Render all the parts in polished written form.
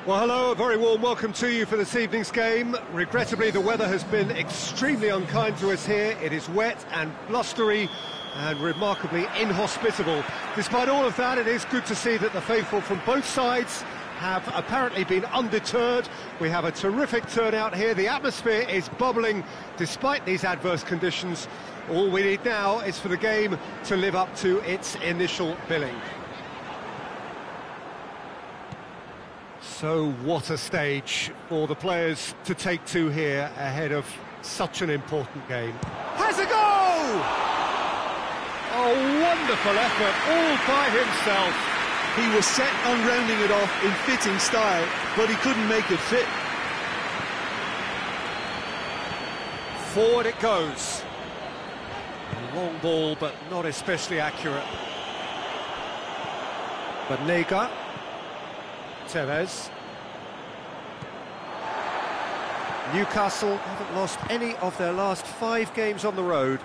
Well, hello, a very warm welcome to you for this evening's game. Regrettably, the weather has been extremely unkind to us here. It is wet and blustery and remarkably inhospitable. Despite all of that, it is good to see that the faithful from both sides have apparently been undeterred. We have a terrific turnout here. The atmosphere is bubbling despite these adverse conditions. All we need now is for the game to live up to its initial billing. So what a stage for the players to take to here ahead of such an important game. Has a goal! A wonderful effort all by himself. He was set on rounding it off in fitting style, but he couldn't make it fit. Forward it goes. A long ball, but not especially accurate. But Nega. Tevez. Newcastle haven't lost any of their last 5 games on the road.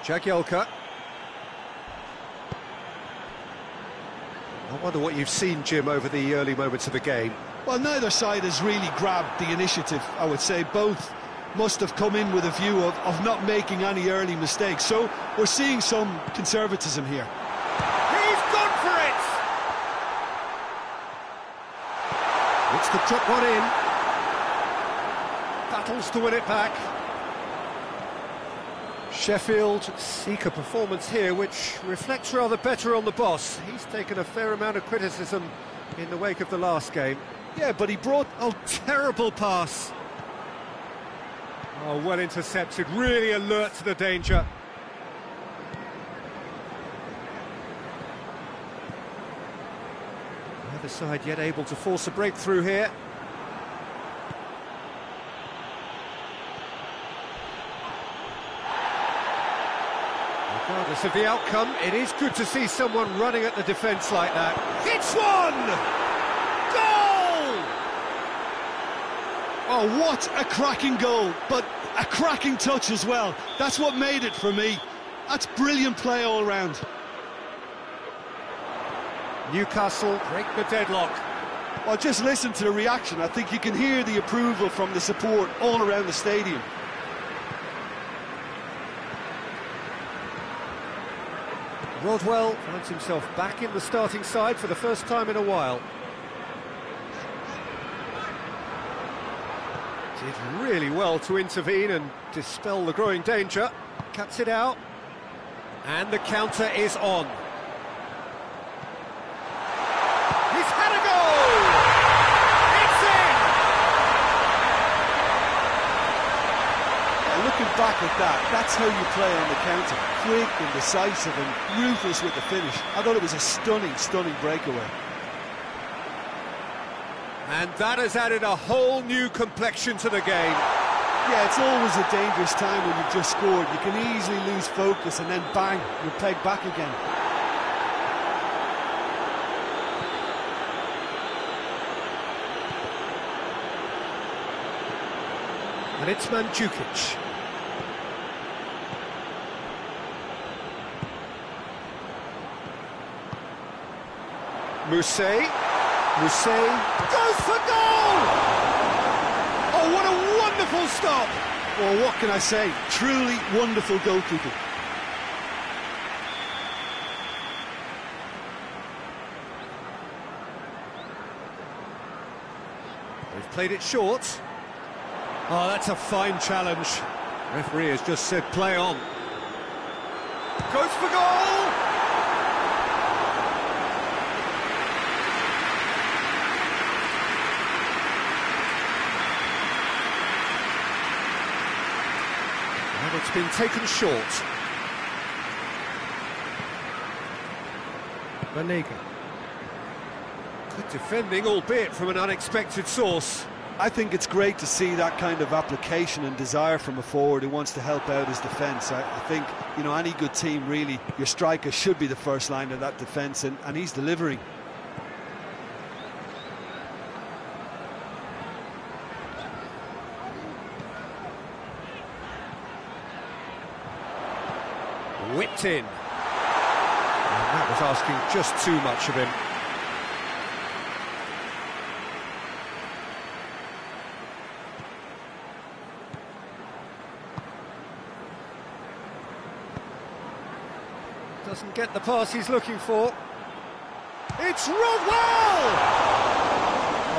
Jagielka. I wonder what you've seen, Jim, over the early moments of the game. Well, neither side has really grabbed the initiative, I would say. Both must have come in with a view of not making any early mistakes. So we're seeing some conservatism here. He's gone for it! Looks to drop one in. Battles to win it back. Sheffield seek a performance here which reflects rather better on the boss. He's taken a fair amount of criticism in the wake of the last game. Yeah, but he brought... Oh, terrible pass. Oh, well intercepted, really alert to the danger. Neither side yet able to force a breakthrough here. Regardless of the outcome, it is good to see someone running at the defence like that. Hits one! Goal! Oh, what a cracking goal, but a cracking touch as well. That's what made it for me. That's brilliant play all round. Newcastle break the deadlock. Well, just listen to the reaction. I think you can hear the approval from the support all around the stadium. Rodwell finds himself back in the starting side for the first time in a while. Did really well to intervene and dispel the growing danger. Cuts it out. And the counter is on. He's had a goal! It's in! Now, looking back at that, that's how you play on the counter. Quick and decisive and ruthless with the finish. I thought it was a stunning, stunning breakaway. And that has added a whole new complexion to the game. Yeah, it's always a dangerous time when you've just scored. You can easily lose focus and then bang, you're pegged back again. And it's Mandzukic. Mousset goes for goal! Oh, what a wonderful stop! Well, what can I say? Truly wonderful goalkeeping. They've played it short. Oh, that's a fine challenge. Referee has just said play on. Goes for goal! And it's been taken short. Banega. Good defending, albeit from an unexpected source. I think it's great to see that kind of application and desire from a forward who wants to help out his defence. I think, you know, any good team, really, your striker should be the first line of that defence, and he's delivering. Whipped in. And that was asking just too much of him. Doesn't get the pass he's looking for. It's Rodwell!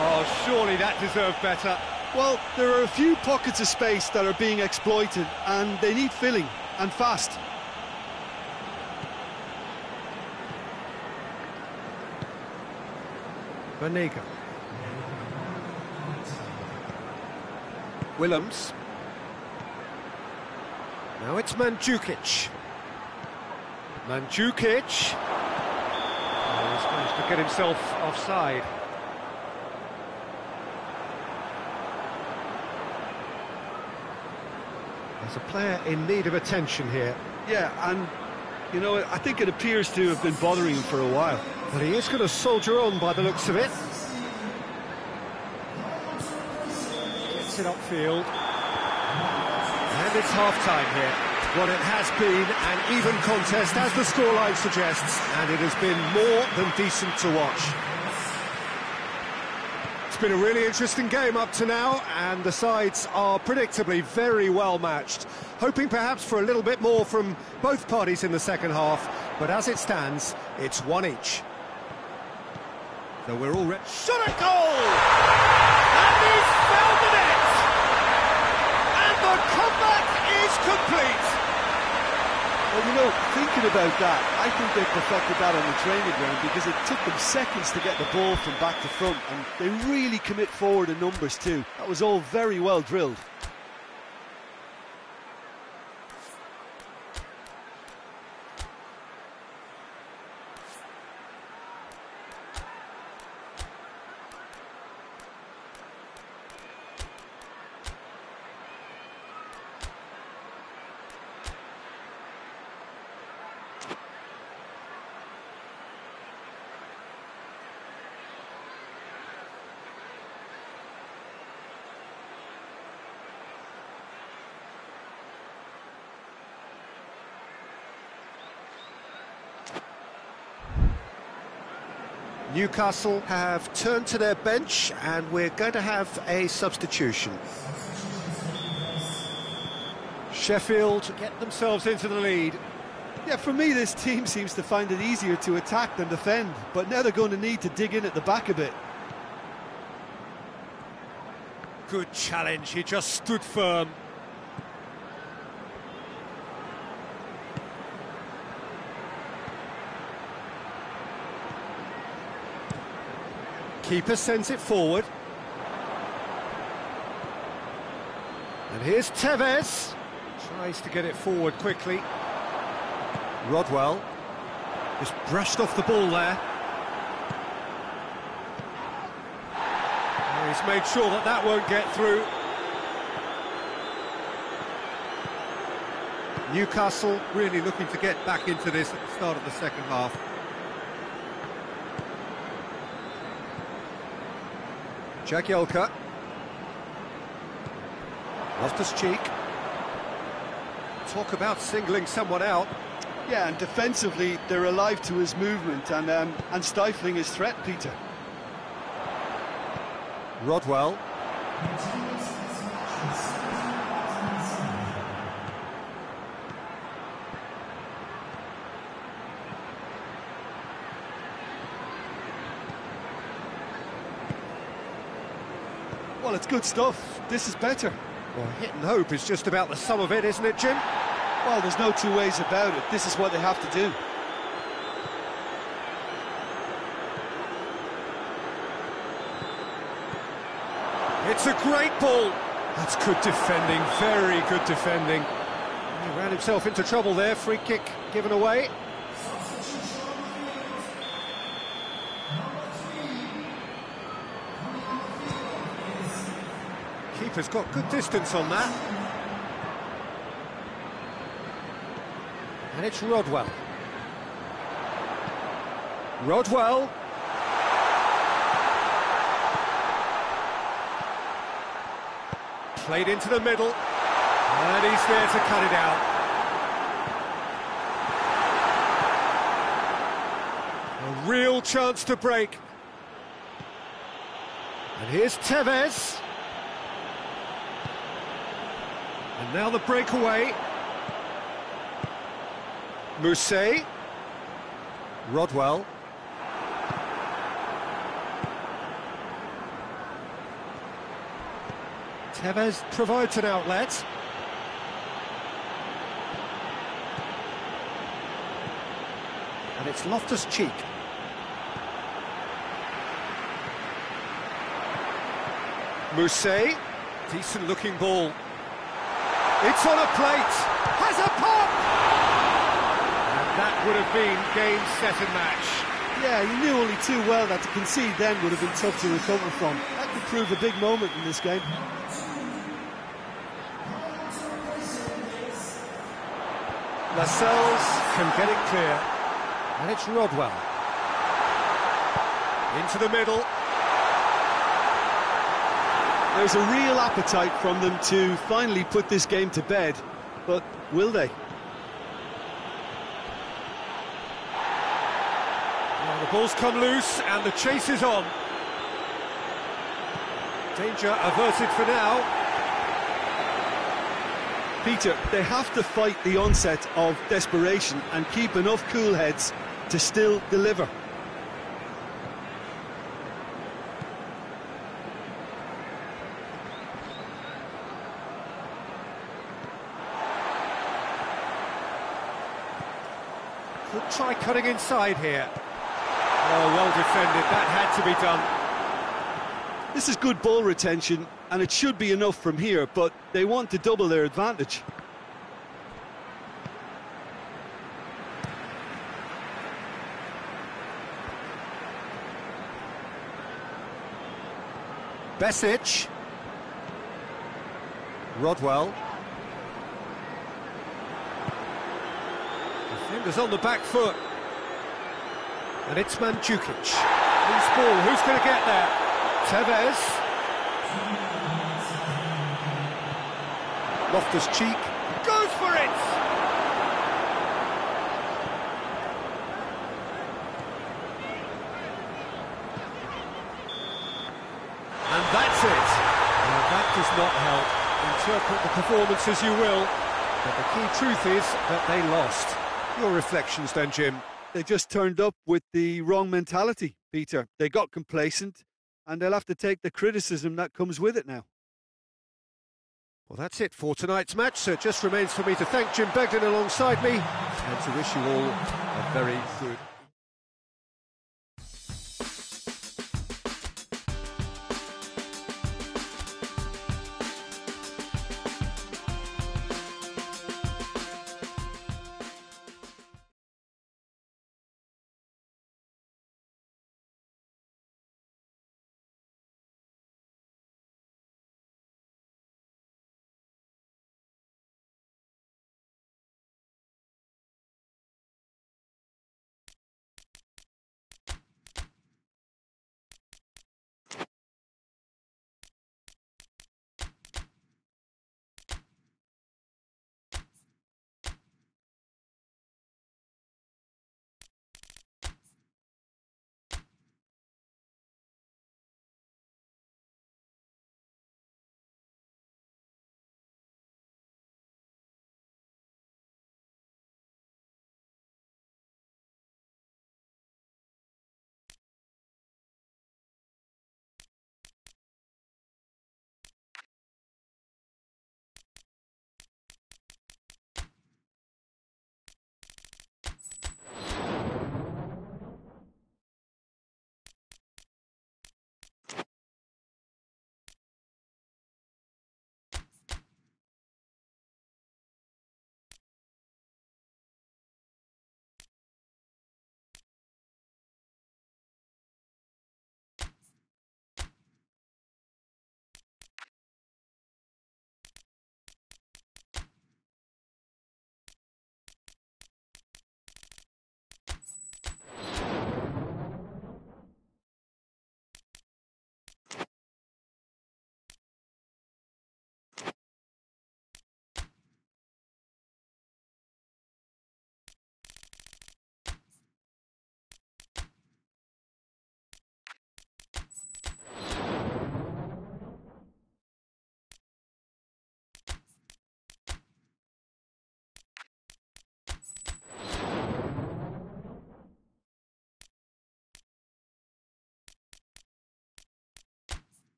Oh, surely that deserved better. Well, there are a few pockets of space that are being exploited, and they need filling, and fast. Banega. Willems. Now it's Mandzukic. Mandzukic. Oh, he's managed to get himself offside. There's a player in need of attention here. Yeah, and, you know, I think it appears to have been bothering him for a while. But he is going to soldier on by the looks of it. Gets it upfield. And it's half-time here. Well, it has been an even contest, as the scoreline suggests, and it has been more than decent to watch. It's been a really interesting game up to now, and the sides are predictably very well matched. Hoping perhaps for a little bit more from both parties in the second half, but as it stands, it's one each. So we're all ready. Shot at goal! And he's found the net! And the comeback is complete! Well, you know, thinking about that, I think they perfected that on the training ground because it took them seconds to get the ball from back to front, and they really commit forward in numbers too. That was all very well drilled. Newcastle have turned to their bench, and we're going to have a substitution. Sheffield get themselves into the lead. Yeah, for me, this team seems to find it easier to attack than defend, but now they're going to need to dig in at the back a bit. Good challenge, he just stood firm. Keeper sends it forward. And here's Tevez. Tries to get it forward quickly. Rodwell just brushed off the ball there. And he's made sure that that won't get through. Newcastle really looking to get back into this at the start of the second half. Jagielka. Loftus-Cheek. Talk about singling someone out. Yeah, and defensively, they're alive to his movement and stifling his threat, Peter. Rodwell. Well, it's good stuff. This is better. Well, hit and hope is just about the sum of it, isn't it, Jim? Well, there's no two ways about it. This is what they have to do. It's a great ball. That's good defending, very good defending. He ran himself into trouble there, free kick given away. Keeper's got good distance on that. And it's Rodwell. Rodwell. Played into the middle. And he's there to cut it out. real chance to break. And here's Tevez. And now the breakaway. Mousset. Rodwell. Tevez provides an outlet. And it's Loftus-Cheek. Mousset, decent looking ball. It's on a plate, has a pop! And that would have been game, set and match. Yeah, you knew only too well that to concede then would have been tough to recover from. That could prove a big moment in this game. Lascelles can get it clear. And it's Rodwell. Into the middle. There's a real appetite from them to finally put this game to bed, but will they? Well, the ball's come loose and the chase is on. Danger averted for now. Peter, they have to fight the onset of desperation and keep enough cool heads to still deliver. Could try cutting inside here. Oh, well defended, that had to be done. This is good ball retention, and it should be enough from here, but they want to double their advantage. Besic. Rodwell. Defenders on the back foot. And it's Mandzukic. Loose ball, who's going to get there? Tevez. Loftus-Cheek goes for it! And that's it. Now that does not help. Interpret the performance as you will, but the key truth is that they lost. Your reflections then, Jim? They just turned up with the wrong mentality, Peter. They got complacent, and they'll have to take the criticism that comes with it now. Well, that's it for tonight's match, so it just remains for me to thank Jim Begden alongside me and to wish you all a very good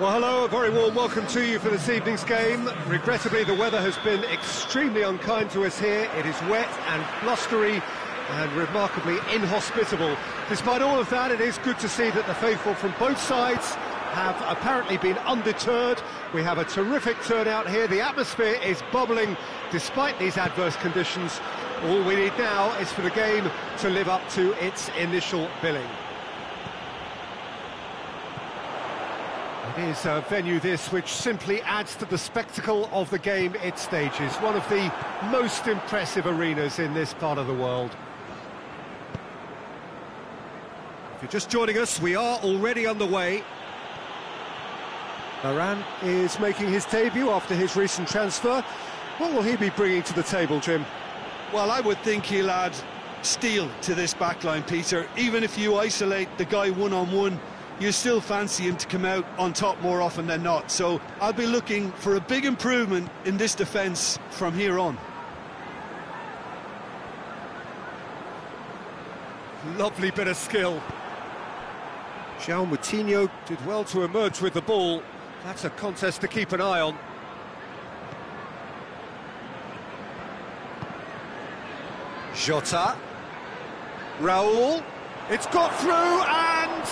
Well, hello, a very warm welcome to you for this evening's game. Regrettably, the weather has been extremely unkind to us here. It is wet and blustery and remarkably inhospitable. Despite all of that, it is good to see that the faithful from both sides have apparently been undeterred. We have a terrific turnout here. The atmosphere is bubbling despite these adverse conditions. All we need now is for the game to live up to its initial billing. It is a venue this which simply adds to the spectacle of the game it stages. One of the most impressive arenas in this part of the world. If you're just joining us, we are already underway. Varane is making his debut after his recent transfer. What will he be bringing to the table, Jim? Well, I would think he'll add steel to this backline, Peter. Even if you isolate the guy one-on-one, you still fancy him to come out on top more often than not. So I'll be looking for a big improvement in this defence from here on. Lovely bit of skill. João Moutinho did well to emerge with the ball. That's a contest to keep an eye on. Jota. Raul. It's got through and...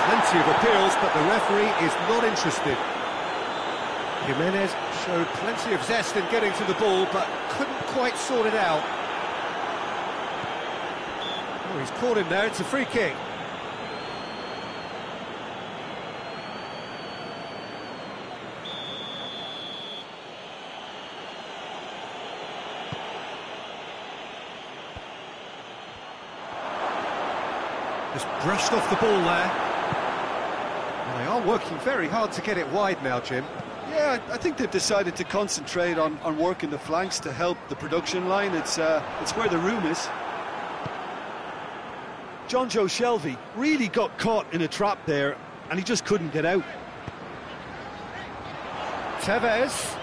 Plenty of appeals, but the referee is not interested. Jimenez showed plenty of zest in getting to the ball, but couldn't quite sort it out. Oh, he's caught him there, it's a free kick. Just brushed off the ball there. They are working very hard to get it wide now, Jim. Yeah, I think they've decided to concentrate on working the flanks to help the production line. It's where the room is. Jonjo Shelvey really got caught in a trap there, and he just couldn't get out. Tevez.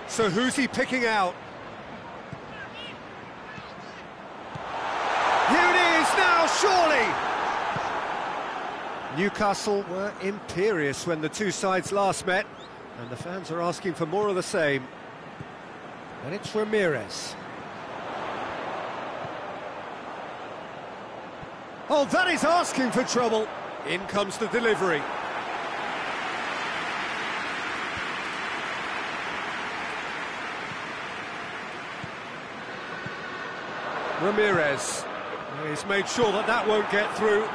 So who's he picking out? Here it is now, surely! Newcastle were imperious when the two sides last met, and the fans are asking for more of the same. And it's Ramirez. Oh, that is asking for trouble. In comes the delivery. Ramirez. He's made sure that that won't get through.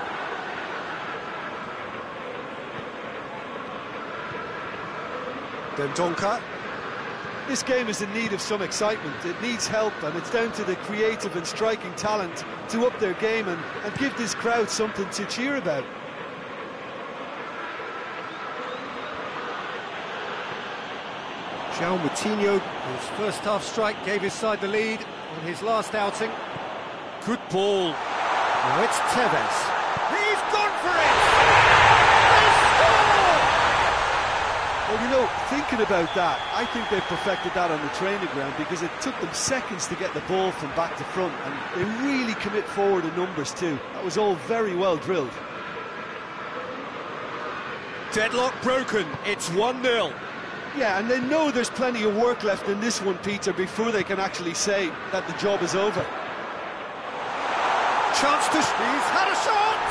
Dendonka. This game is in need of some excitement. It needs help, and it's down to the creative and striking talent to up their game and give this crowd something to cheer about. João Moutinho, his first half strike, gave his side the lead on his last outing. Good ball. Now it's Tevez. He's gone for it! Well, you know, thinking about that, I think they perfected that on the training ground because it took them seconds to get the ball from back to front, and they really commit forward in numbers too. That was all very well drilled. Deadlock broken, it's 1-0. Yeah, and they know there's plenty of work left in this one, Peter, before they can actually say that the job is over. Chance to... He's had a shot!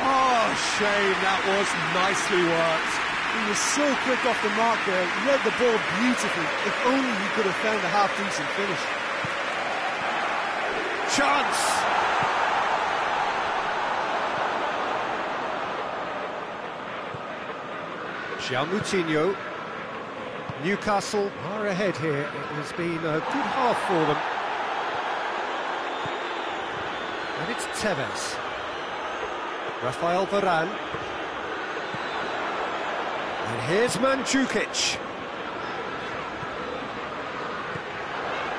Oh, shame, that was nicely worked. He was so quick off the mark there, read the ball beautifully. If only he could have found a half-decent finish. Chance! João Moutinho. Newcastle are ahead here. It has been a good half for them. And it's Tevez. Rafael Varane. And here's Mandzukic.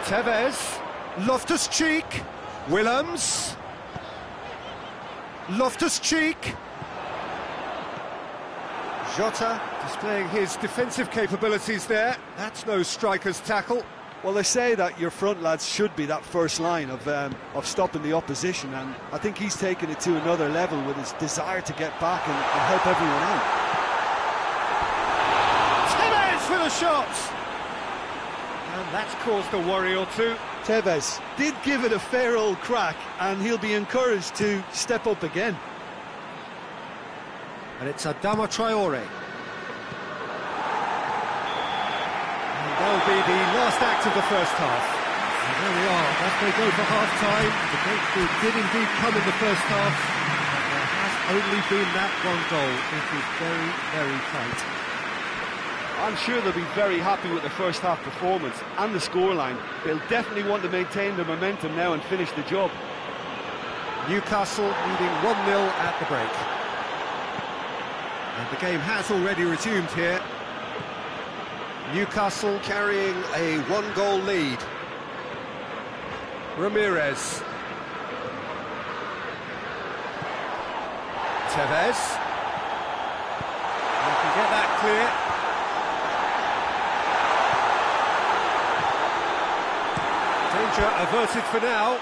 Tevez. Loftus-Cheek. Willems. Loftus-Cheek. Jota displaying his defensive capabilities there. That's no striker's tackle. Well, they say that your front lads should be that first line of stopping the opposition, and I think he's taken it to another level with his desire to get back and help everyone out. Tevez with a shot! And that's caused a worry or two. Tevez did give it a fair old crack, and he'll be encouraged to step up again. And it's Adama Traore. That'll be the last act of the first half. And there we are, as they go for half-time. The breakthrough did indeed come in the first half. But there has only been that one goal. It is very, very tight. I'm sure they'll be very happy with the first half performance and the scoreline. They'll definitely want to maintain the momentum now and finish the job. Newcastle leading 1-0 at the break. And the game has already resumed here. Newcastle carrying a one-goal lead. Ramirez. Tevez. He can get that clear. Danger averted for now.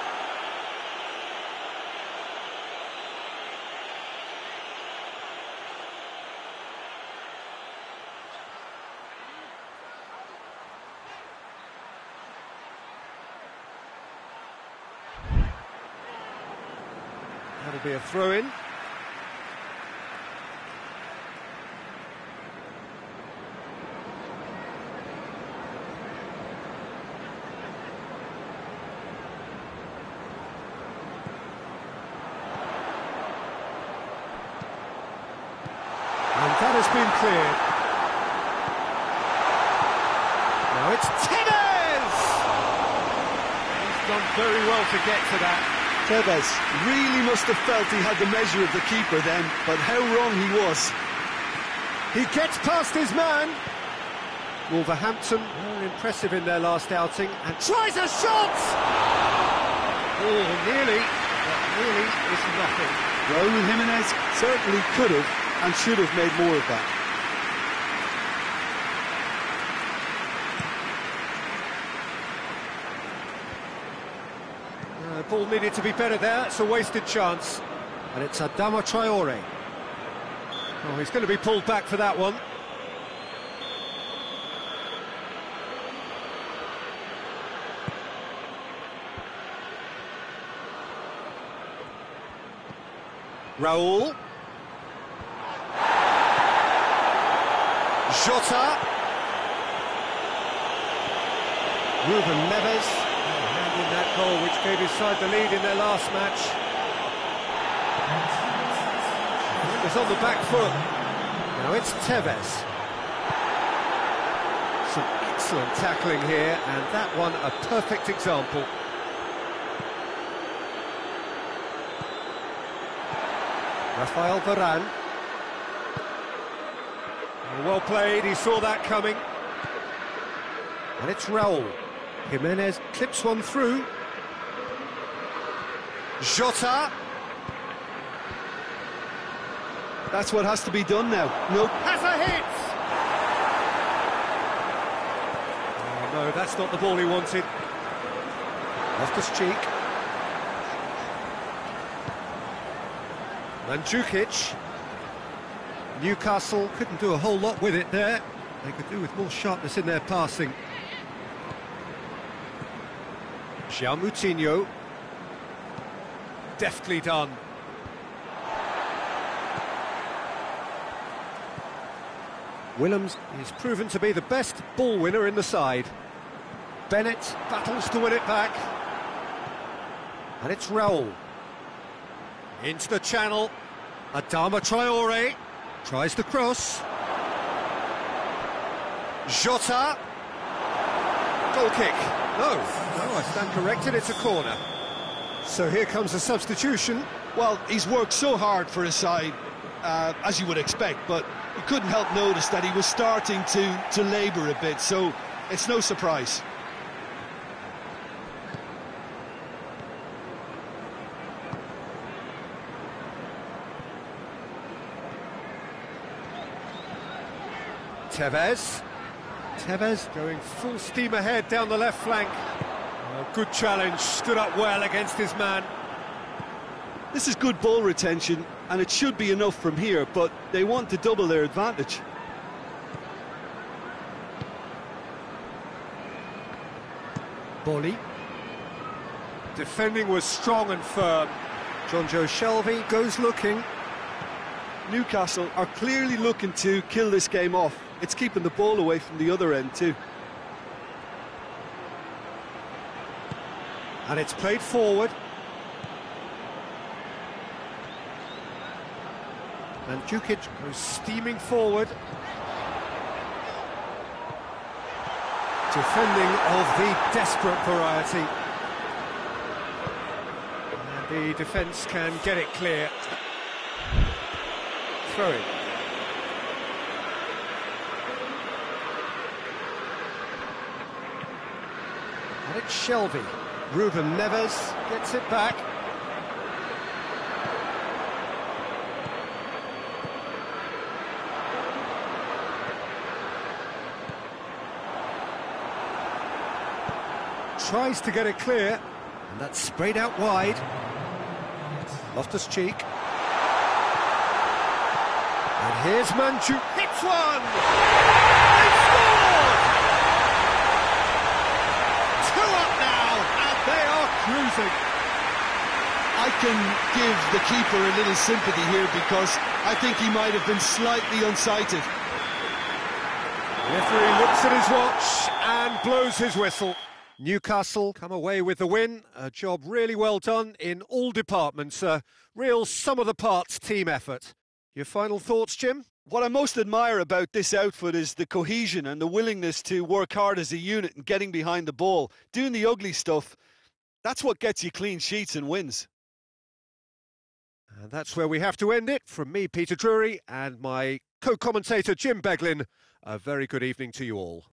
That'll be a throw-in. And that has been cleared. Now it's Tevez! He's done very well to get to that. Tevez really must have felt he had the measure of the keeper then, but how wrong he was. He gets past his man. Wolverhampton were impressive in their last outing and tries a shot! Oh, nearly, but nearly is nothing. Raúl Jiménez certainly could have and should have made more of that. Ball needed to be better there, it's a wasted chance. And it's Adama Traore. Oh, he's going to be pulled back for that one. Raúl. Jota. Ruben Neves. Handling that goal which gave his side the lead in their last match. It was on the back foot. Now it's Tevez. Some excellent tackling here, and that one a perfect example. Rafael Varane. Well played, he saw that coming. And it's Raúl. Jimenez clips one through. Jota. That's what has to be done now. No. Has a hit! Oh no, that's not the ball he wanted. Loftus-Cheek. Mandzukic. Newcastle couldn't do a whole lot with it there. They could do with more sharpness in their passing. Moutinho. Deftly done. Willems is proven to be the best ball winner in the side. Bennett battles to win it back. And it's Raúl. Into the channel. Adama Traore tries the cross. Jota. Goal kick. No, I stand corrected, it's a corner. So here comes a substitution. Well, he's worked so hard for his side, as you would expect, but you couldn't help notice that he was starting to labour a bit, so it's no surprise. Tevez. Tevez going full steam ahead down the left flank. Good challenge, stood up well against his man. This is good ball retention, and it should be enough from here, but they want to double their advantage. Bolly. Defending was strong and firm. Jonjo Shelvey goes looking. Newcastle are clearly looking to kill this game off. It's keeping the ball away from the other end too. And it's played forward. And Djukic goes steaming forward. Defending of the desperate variety. And the defence can get it clear. Throwing. And it's Shelvey. Ruben Neves gets it back. Tries to get it clear, and that's sprayed out wide. Loftus-Cheek. And here's Manchu, hits one! They scored! 2 up now, and they are cruising. I can give the keeper a little sympathy here because I think he might have been slightly unsighted. The referee looks at his watch and blows his whistle. Newcastle come away with the win. A job really well done in all departments. A real sum-of-the-parts team effort. Your final thoughts, Jim? What I most admire about this outfit is the cohesion and the willingness to work hard as a unit and getting behind the ball. Doing the ugly stuff, that's what gets you clean sheets and wins. And that's where we have to end it. From me, Peter Drury, and my co-commentator, Jim Beglin, a very good evening to you all.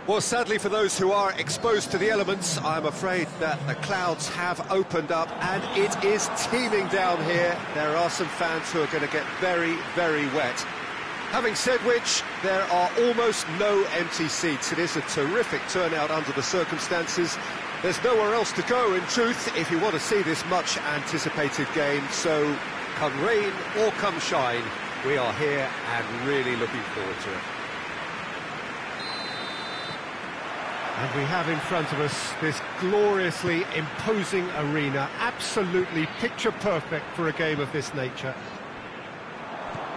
Well, sadly for those who are exposed to the elements, I'm afraid that the clouds have opened up and it is teeming down here. There are some fans who are going to get very, very wet. Having said which, there are almost no empty seats. It is a terrific turnout under the circumstances. There's nowhere else to go, in truth, if you want to see this much-anticipated game. So, come rain or come shine, we are here and really looking forward to it. And we have in front of us this gloriously imposing arena, absolutely picture-perfect for a game of this nature.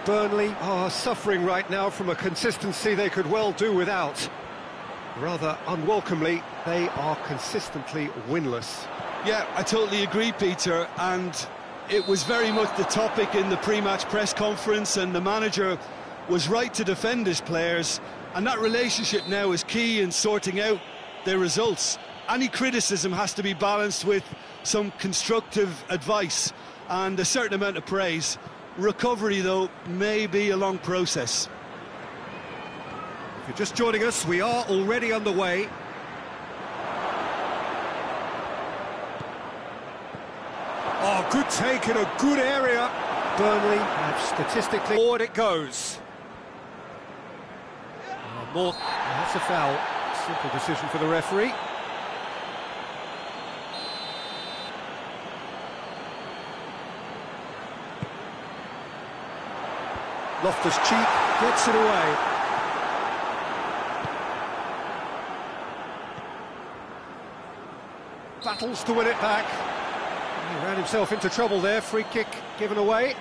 Burnley are suffering right now from a consistency they could well do without. Rather unwelcomely, they are consistently winless. Yeah, I totally agree, Peter, and it was very much the topic in the pre-match press conference, and the manager was right to defend his players, and that relationship now is key in sorting out their results. Any criticism has to be balanced with some constructive advice and a certain amount of praise. Recovery, though, may be a long process. If you're just joining us, we are already underway. Oh, good take in a good area. Burnley have statistically... Forward it goes. More... That's a foul. Simple decision for the referee. Loftus-Cheek gets it away. Battles to win it back. He ran himself into trouble there. Free kick given away.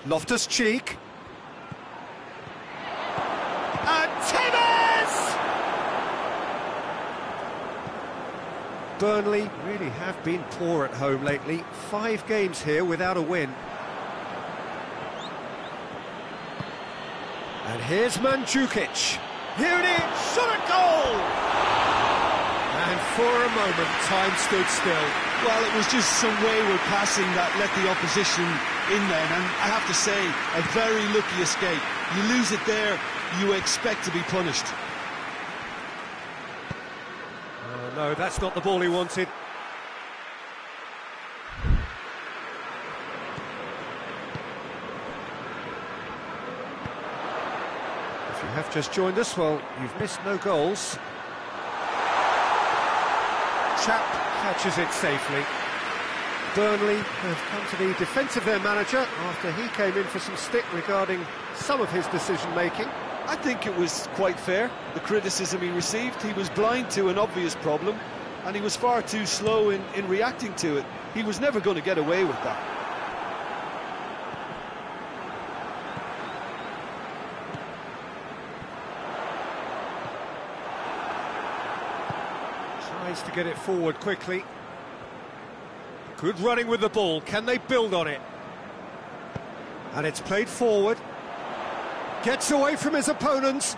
Loftus-Cheek. And Tevez! Burnley really have been poor at home lately. 5 games here without a win. And here's Mandzukic. Here it is, shot at goal! And for a moment, time stood still. Well, it was just some wayward passing that let the opposition in then, and I have to say, a very lucky escape. You lose it there, you expect to be punished. Oh no, that's not the ball he wanted. If you have just joined us, well, you've missed no goals. Chap catches it safely. Burnley have come to the defence of their manager after he came in for some stick regarding some of his decision-making. I think it was quite fair, the criticism he received. He was blind to an obvious problem, and he was far too slow in reacting to it. He was never going to get away with that. Tries to get it forward quickly. Good running with the ball. Can they build on it? And it's played forward. Gets away from his opponents.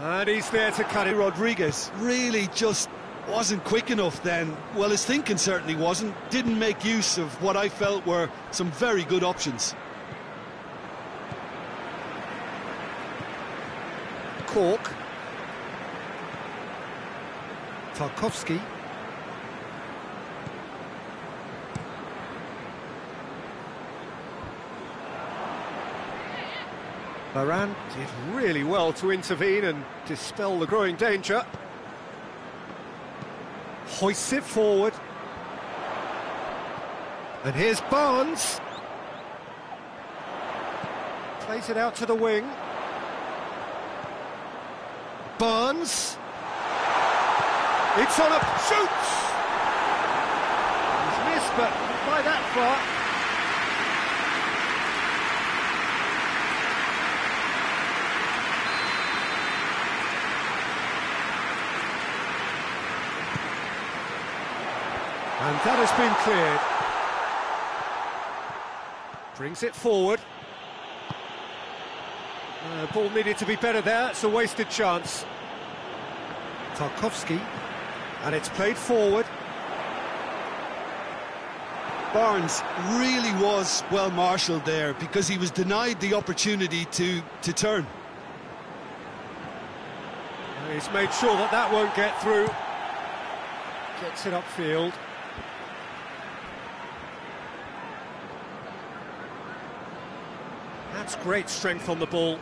And he's there to cut it. Rodriguez really just wasn't quick enough then. Well, his thinking certainly wasn't. Didn't make use of what I felt were some very good options. Cork. Tarkowski. Varane did really well to intervene and dispel the growing danger. Hoists it forward. And here's Barnes. Plays it out to the wing. Barnes. It's on up, shoots! He's missed, but not by that far. And that has been cleared. Brings it forward. The ball needed to be better there, it's a wasted chance. Tarkowski. And it's played forward. Barnes really was well marshalled there because he was denied the opportunity to turn. He's made sure that that won't get through. Gets it upfield. That's great strength on the ball.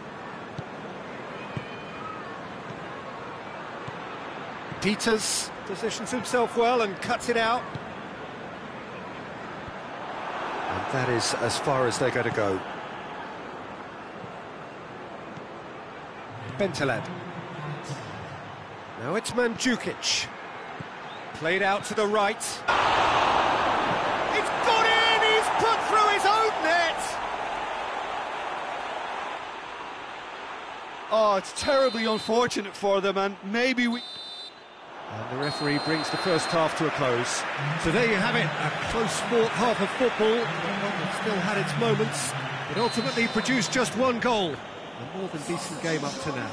Peters positions himself well and cuts it out. And that is as far as they're going to go. Bentaleb. Now it's Mandzukic. Played out to the right. It's got in! He's put through his own net! Oh, it's terribly unfortunate for them, and maybe we... And the referee brings the first half to a close. So there you have it, a close-fought half of football. It still had its moments, but ultimately produced just one goal. A more than decent game up to now.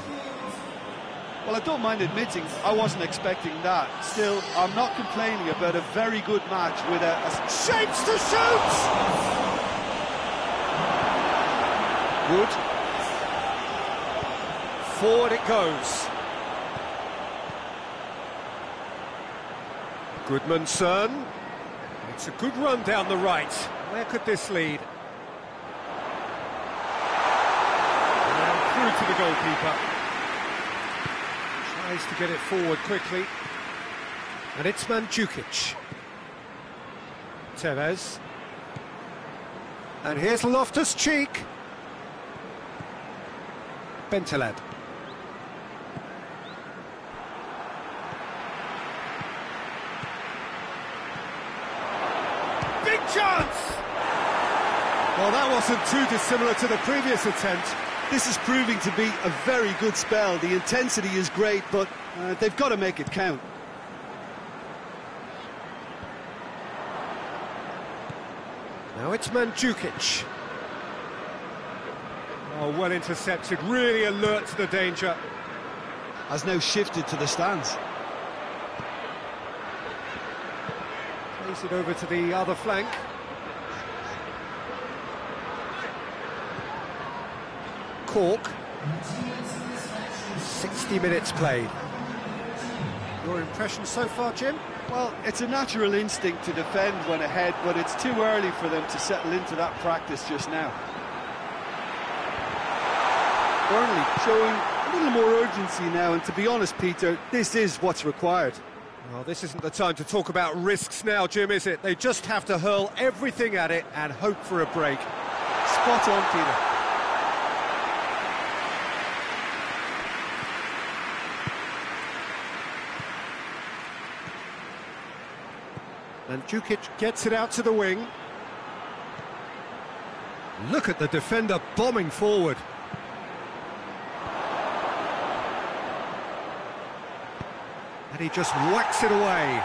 Well, I don't mind admitting I wasn't expecting that. Still, I'm not complaining about a very good match with a shapes to shoot! Wood. Forward it goes. Goodmanson. It's a good run down the right. Where could this lead? And through to the goalkeeper. Tries to get it forward quickly. And it's Mandzukic. Tevez. And here's Loftus-Cheek. Bentaleb. Big chance! Well, that wasn't too dissimilar to the previous attempt. This is proving to be a very good spell. The intensity is great, but they've got to make it count. Now it's Mandzukic. Oh, well intercepted, really alert to the danger. Has now shifted to the stands. Plays it over to the other flank. Cork. 60 minutes played. Your impression so far, Jim? Well, it's a natural instinct to defend when ahead, but it's too early for them to settle into that practice just now. Burnley showing a little more urgency now, and to be honest, Peter, this is what's required. Well, this isn't the time to talk about risks now, Jim, is it? They just have to hurl everything at it and hope for a break. Spot on, Peter. Mandzukic gets it out to the wing. Look at the defender bombing forward. And he just whacks it away.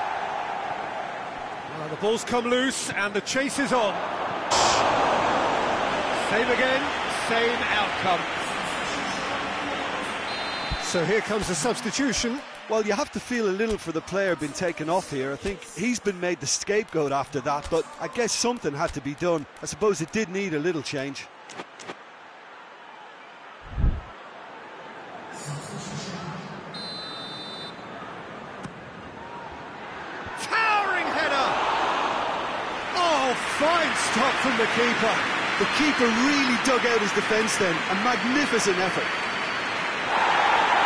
Well, the ball's come loose and the chase is on. Same again, same outcome. So here comes the substitution. Well, you have to feel a little for the player being taken off here. I think he's been made the scapegoat after that, but I guess something had to be done. I suppose it did need a little change. Towering header! Oh, fine stop from the keeper. The keeper really dug out his defence then. A magnificent effort.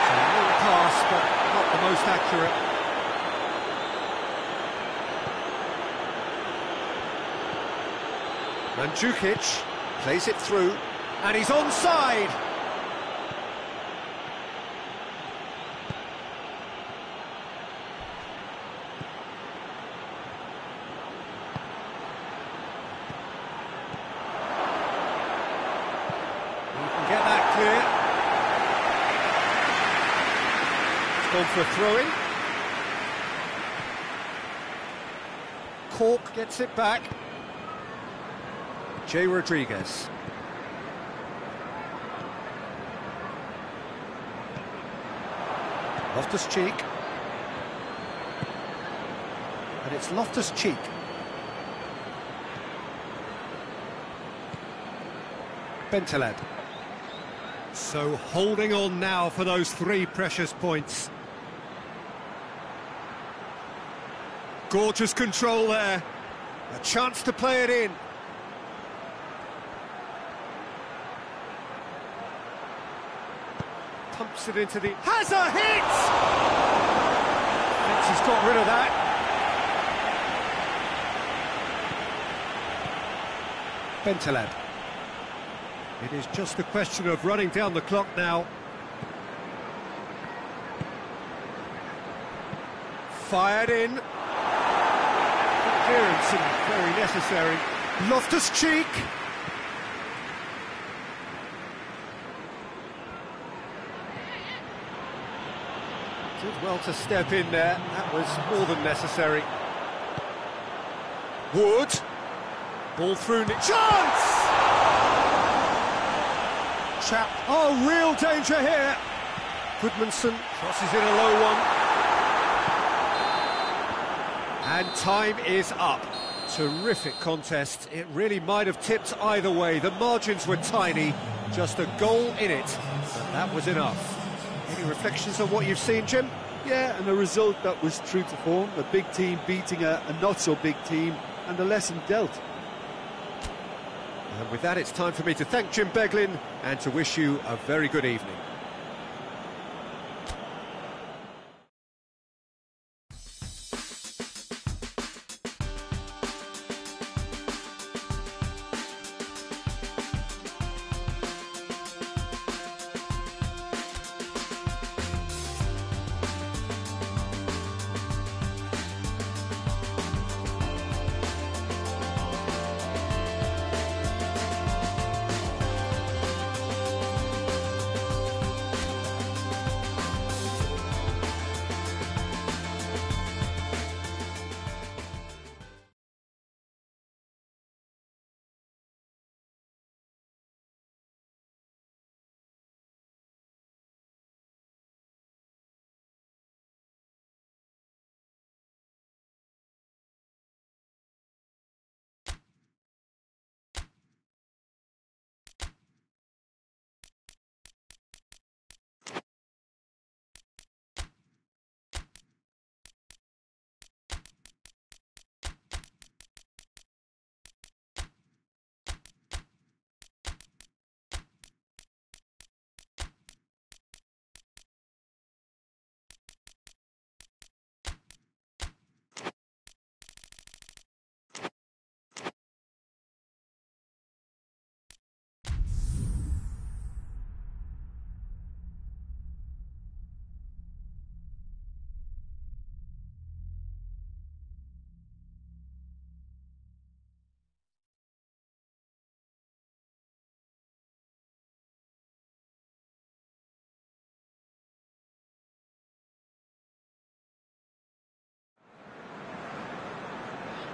So a little pass, but not the most accurate. Mandzukic plays it through, and he's onside. He can get that clear. Gone for a throw-in. Cork gets it back. Jay Rodriguez. Loftus-Cheek. And it's Loftus-Cheek. Bentaleb. So holding on now for those 3 precious points. Gorgeous control there. A chance to play it in. Pumps it into the... Has a hit! Thinks he's got rid of that. Bentaleb. It is just a question of running down the clock now. Fired in. Clearance and very necessary. Loftus-Cheek. Did well to step in there. That was more than necessary. Wood. Ball through. Chance! Chap. Oh, real danger here. Goodmanson crosses in a low one. And time is up. Terrific contest. It really might have tipped either way. The margins were tiny. Just a goal in it. But that was enough. Any reflections on what you've seen, Jim? Yeah, and a result that was true to form. A big team beating a not-so-big team, and a lesson dealt. And with that, it's time for me to thank Jim Beglin and to wish you a very good evening.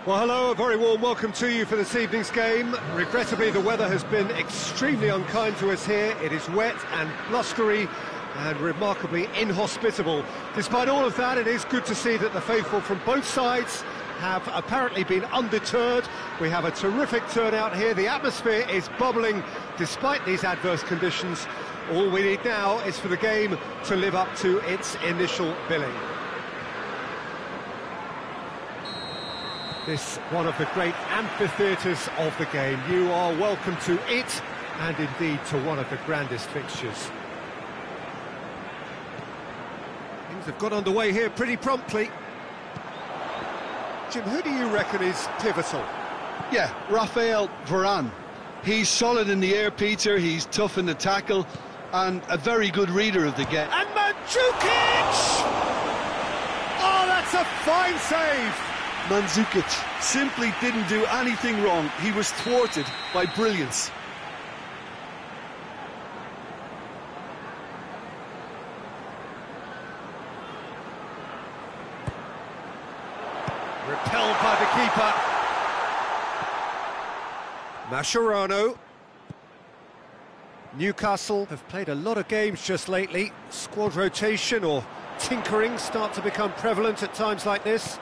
Well, hello, a very warm welcome to you for this evening's game. Regrettably, the weather has been extremely unkind to us here. It is wet and blustery and remarkably inhospitable. Despite all of that, it is good to see that the faithful from both sides have apparently been undeterred. We have a terrific turnout here. The atmosphere is bubbling despite these adverse conditions. All we need now is for the game to live up to its initial billing. This one of the great amphitheatres of the game. You are welcome to it, and indeed to one of the grandest fixtures. Things have got underway here pretty promptly. Jim, who do you reckon is pivotal? Yeah, Rafael Varane. He's solid in the air, Peter. He's tough in the tackle, and a very good reader of the game. And Mandzukic! Oh, that's a fine save! Mandzukic simply didn't do anything wrong. He was thwarted by brilliance. Repelled by the keeper. Mascherano. Newcastle have played a lot of games just lately. Squad rotation or tinkering start to become prevalent at times like this.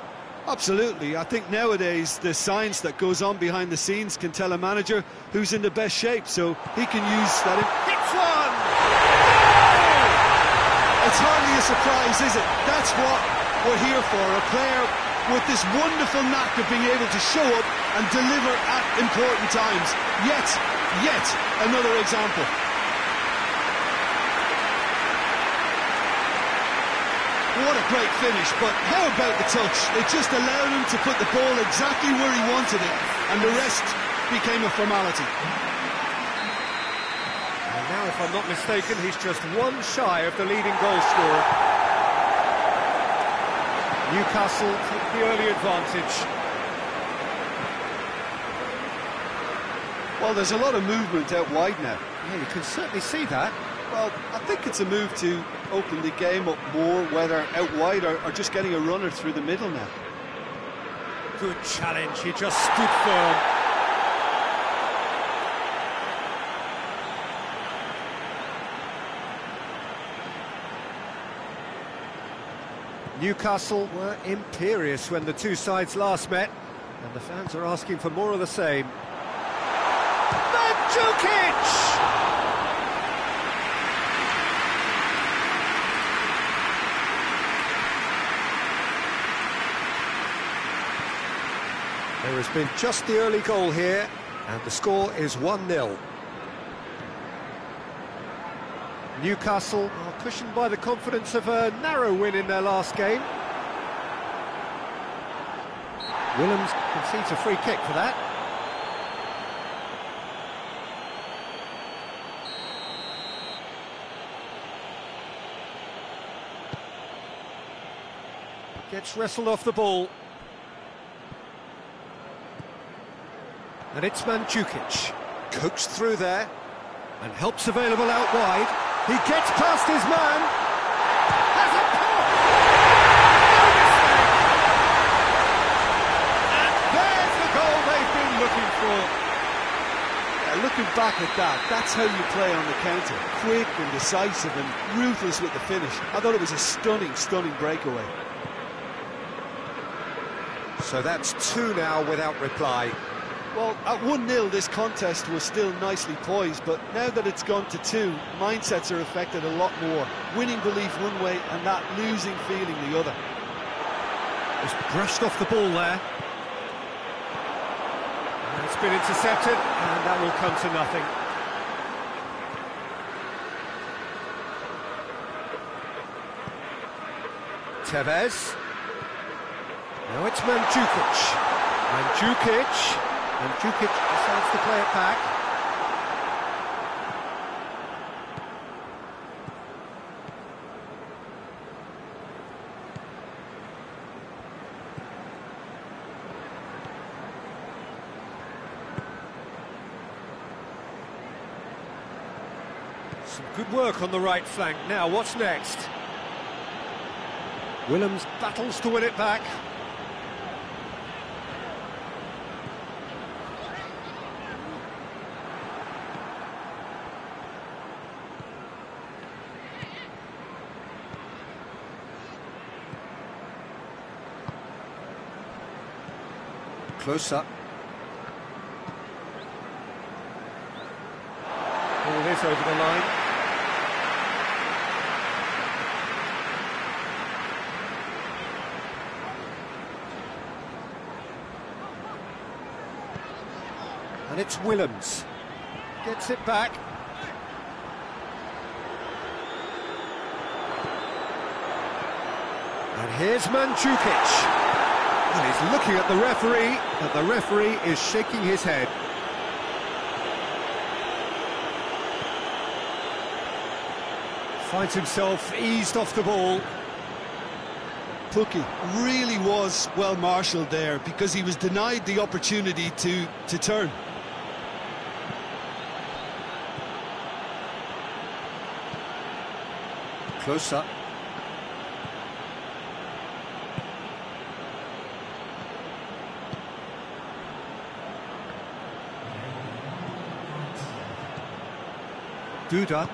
Absolutely. I think nowadays the science that goes on behind the scenes can tell a manager who's in the best shape, so he can use that. Hits one! It's hardly a surprise, is it? That's what we're here for, a player with this wonderful knack of being able to show up and deliver at important times. Yet another example. What a great finish, but how about the touch? It just allowed him to put the ball exactly where he wanted it, and the rest became a formality. And now, if I'm not mistaken, he's just one shy of the leading goal scorer. Newcastle take the early advantage. Well, there's a lot of movement out wide now. Yeah, you can certainly see that. Well, I think it's a move to open the game up more, whether out wide or just getting a runner through the middle now. Good challenge, he just stood firm. Newcastle were imperious when the two sides last met, and the fans are asking for more of the same. Mandzukic! There has been just the early goal here, and the score is 1-0. Newcastle are cushioned by the confidence of a narrow win in their last game. Willems concedes a free kick for that. Gets wrestled off the ball. And it's Mandzukic, coaxed through there, and helps available out wide. He gets past his man, has a pop! No mistake! And there's the goal they've been looking for. Yeah, looking back at that, that's how you play on the counter. Quick and decisive and ruthless with the finish. I thought it was a stunning breakaway. So that's 2 now without reply. Well, at 1-0 this contest was still nicely poised, but now that it's gone to 2, mindsets are affected a lot more. Winning belief one way and that losing feeling the other. Just brushed off the ball there. And it's been intercepted, and that will come to nothing. Tevez. Now it's Mandzukic. Mandzukic decides to play it back. Some good work on the right flank. Now, what's next? Willems battles to win it back. Close up. All this over the line. And it's Willems. Gets it back. And here's Mandzukic. And he's looking at the referee, but the referee is shaking his head. Finds himself eased off the ball. Pukki really was well marshalled there because he was denied the opportunity to turn. Close up. Duda.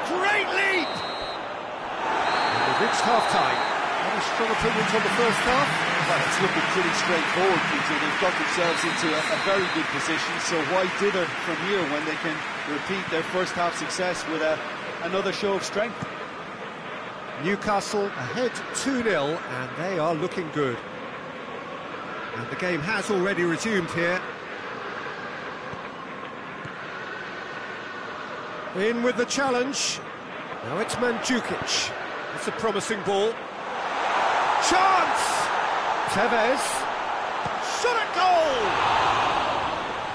Great lead! half-time. Any strong opinions on the first half? Well, it's looking pretty straightforward, Peter. They've got themselves into a very good position, so why dither from here when they can repeat their first half success with another show of strength? Newcastle ahead 2-0, and they are looking good. And the game has already resumed here. In with the challenge. Now it's Mandzukic. It's a promising ball. Chance! Tevez. Shot at goal!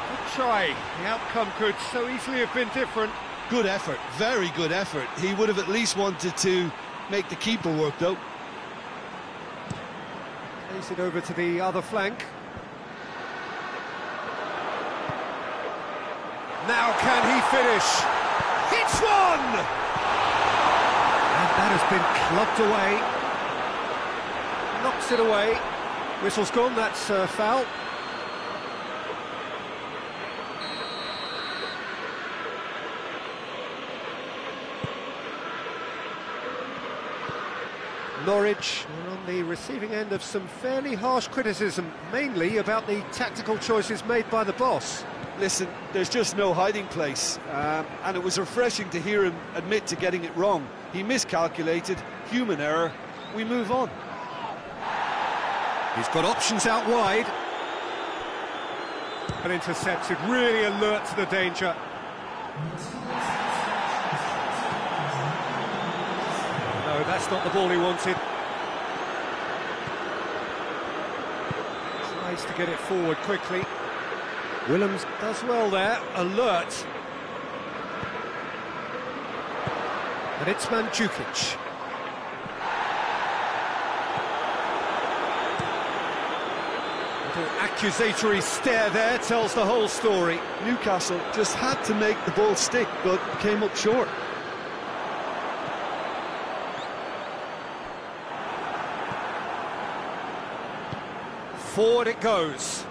Good try. The outcome could so easily have been different. Good effort, very good effort. He would have at least wanted to make the keeper work, though. Plays it over to the other flank. Now can he finish? Hits one! And that has been clubbed away. Knocks it away. Whistle's gone, that's foul. Norwich are on the receiving end of some fairly harsh criticism, mainly about the tactical choices made by the boss. Listen, there's just no hiding place, and it was refreshing to hear him admit to getting it wrong. He miscalculated, human error, we move on. He's got options out wide. And intercepted, really alert to the danger. No, that's not the ball he wanted. Tries to get it forward quickly. Willems does well there, alert. And it's Mandzukic. Little accusatory stare there tells the whole story. Newcastle just had to make the ball stick, but came up short. Forward it goes.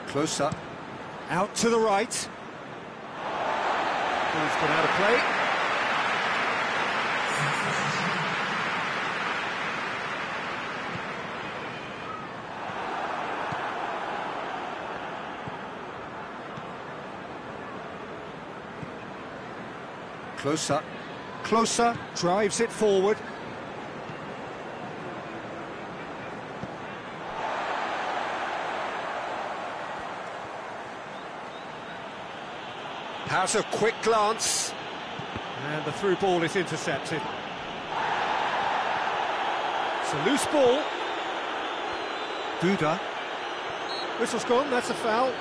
Close up. Out to the right. Ball's gone out of play. Closer, closer, drives it forward. Has a quick glance, and the through ball is intercepted. It's a loose ball. Duda. Whistle's gone, that's a foul.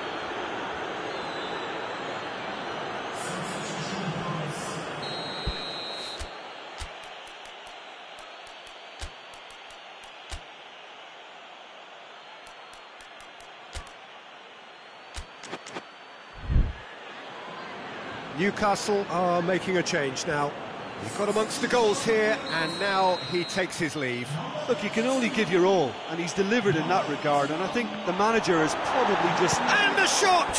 Newcastle are making a change now. He got amongst the goals here, and now he takes his leave. Look, you can only give your all, and he's delivered in that regard, and I think the manager is probably just... And a shot!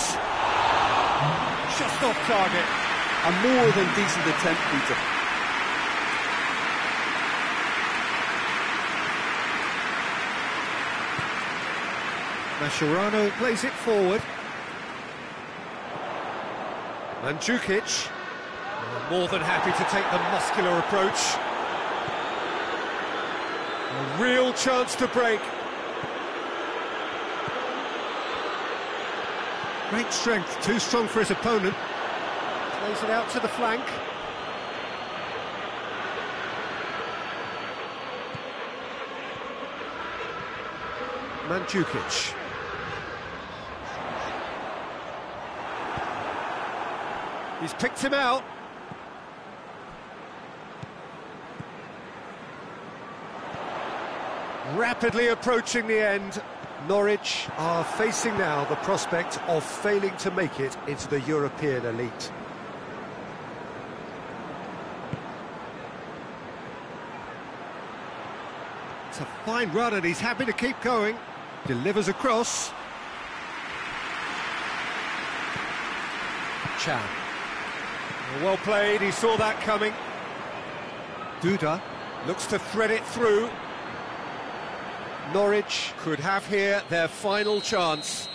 Just off target. A more than decent attempt, Peter. Mascherano plays it forward. Mandzukic, more than happy to take the muscular approach. A real chance to break. Great strength, too strong for his opponent. Plays it out to the flank. Mandzukic. He's picked him out. Rapidly approaching the end. Norwich are facing now the prospect of failing to make it into the European elite. It's a fine run and he's happy to keep going. Delivers across. Chan. Well played, he saw that coming. Duda looks to thread it through. Norwich could have here their final chance.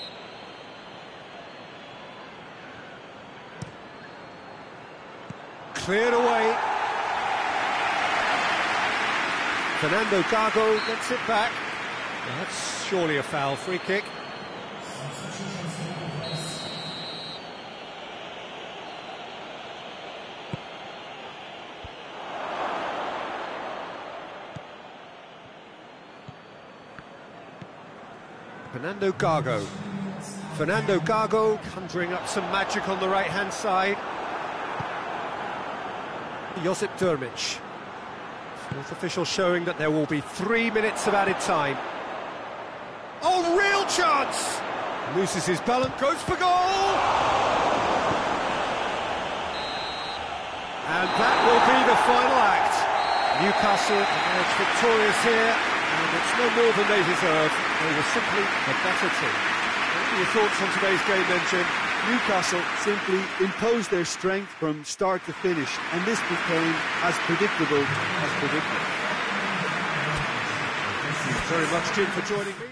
Cleared away. Fernando Gago gets it back. Well, that's surely a foul, free kick. Fernando Gago conjuring up some magic on the right-hand side. Josip Durmic. Fourth official showing that there will be 3 minutes of added time. Oh, real chance! Loses his balance, goes for goal! And that will be the final act. Newcastle emerged victorious here, and it's no more than they deserve. They were simply a better team. What are your thoughts on today's game then, Jim? Newcastle simply imposed their strength from start to finish, and this became as predictable as predictable. Thank you very much, Jim, for joining me.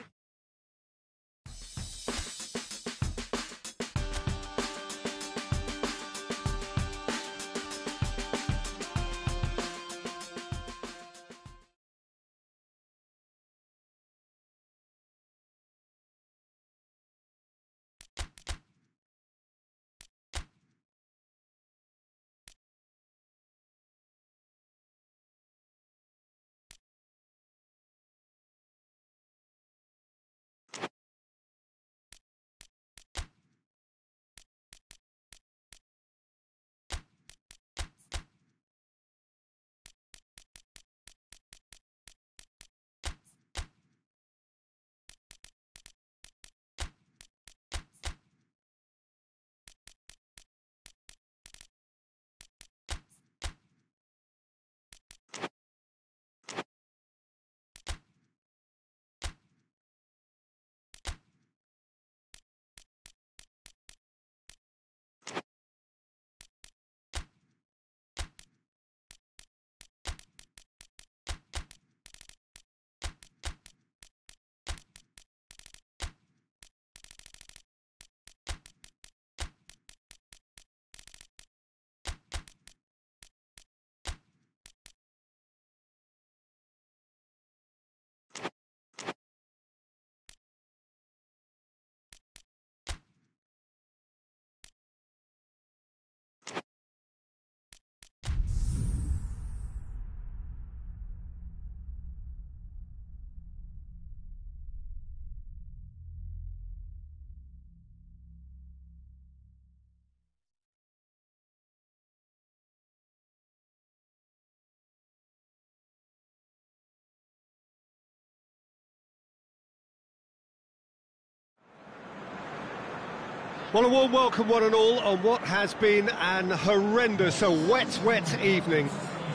Well, a warm welcome one and all on what has been an horrendous, a wet evening.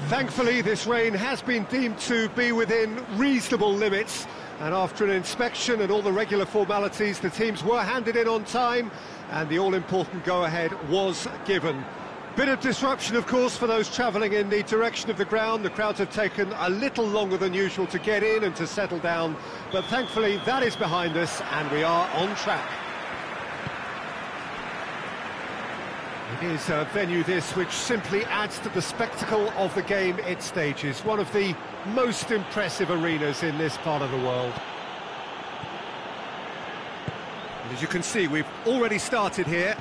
Thankfully, this rain has been deemed to be within reasonable limits, and after an inspection and all the regular formalities, the teams were handed in on time, and the all-important go-ahead was given. Bit of disruption, of course, for those travelling in the direction of the ground. The crowds have taken a little longer than usual to get in and to settle down, but thankfully that is behind us, and we are on track. It is a venue this which simply adds to the spectacle of the game it stages. One of the most impressive arenas in this part of the world. And as you can see, we've already started here.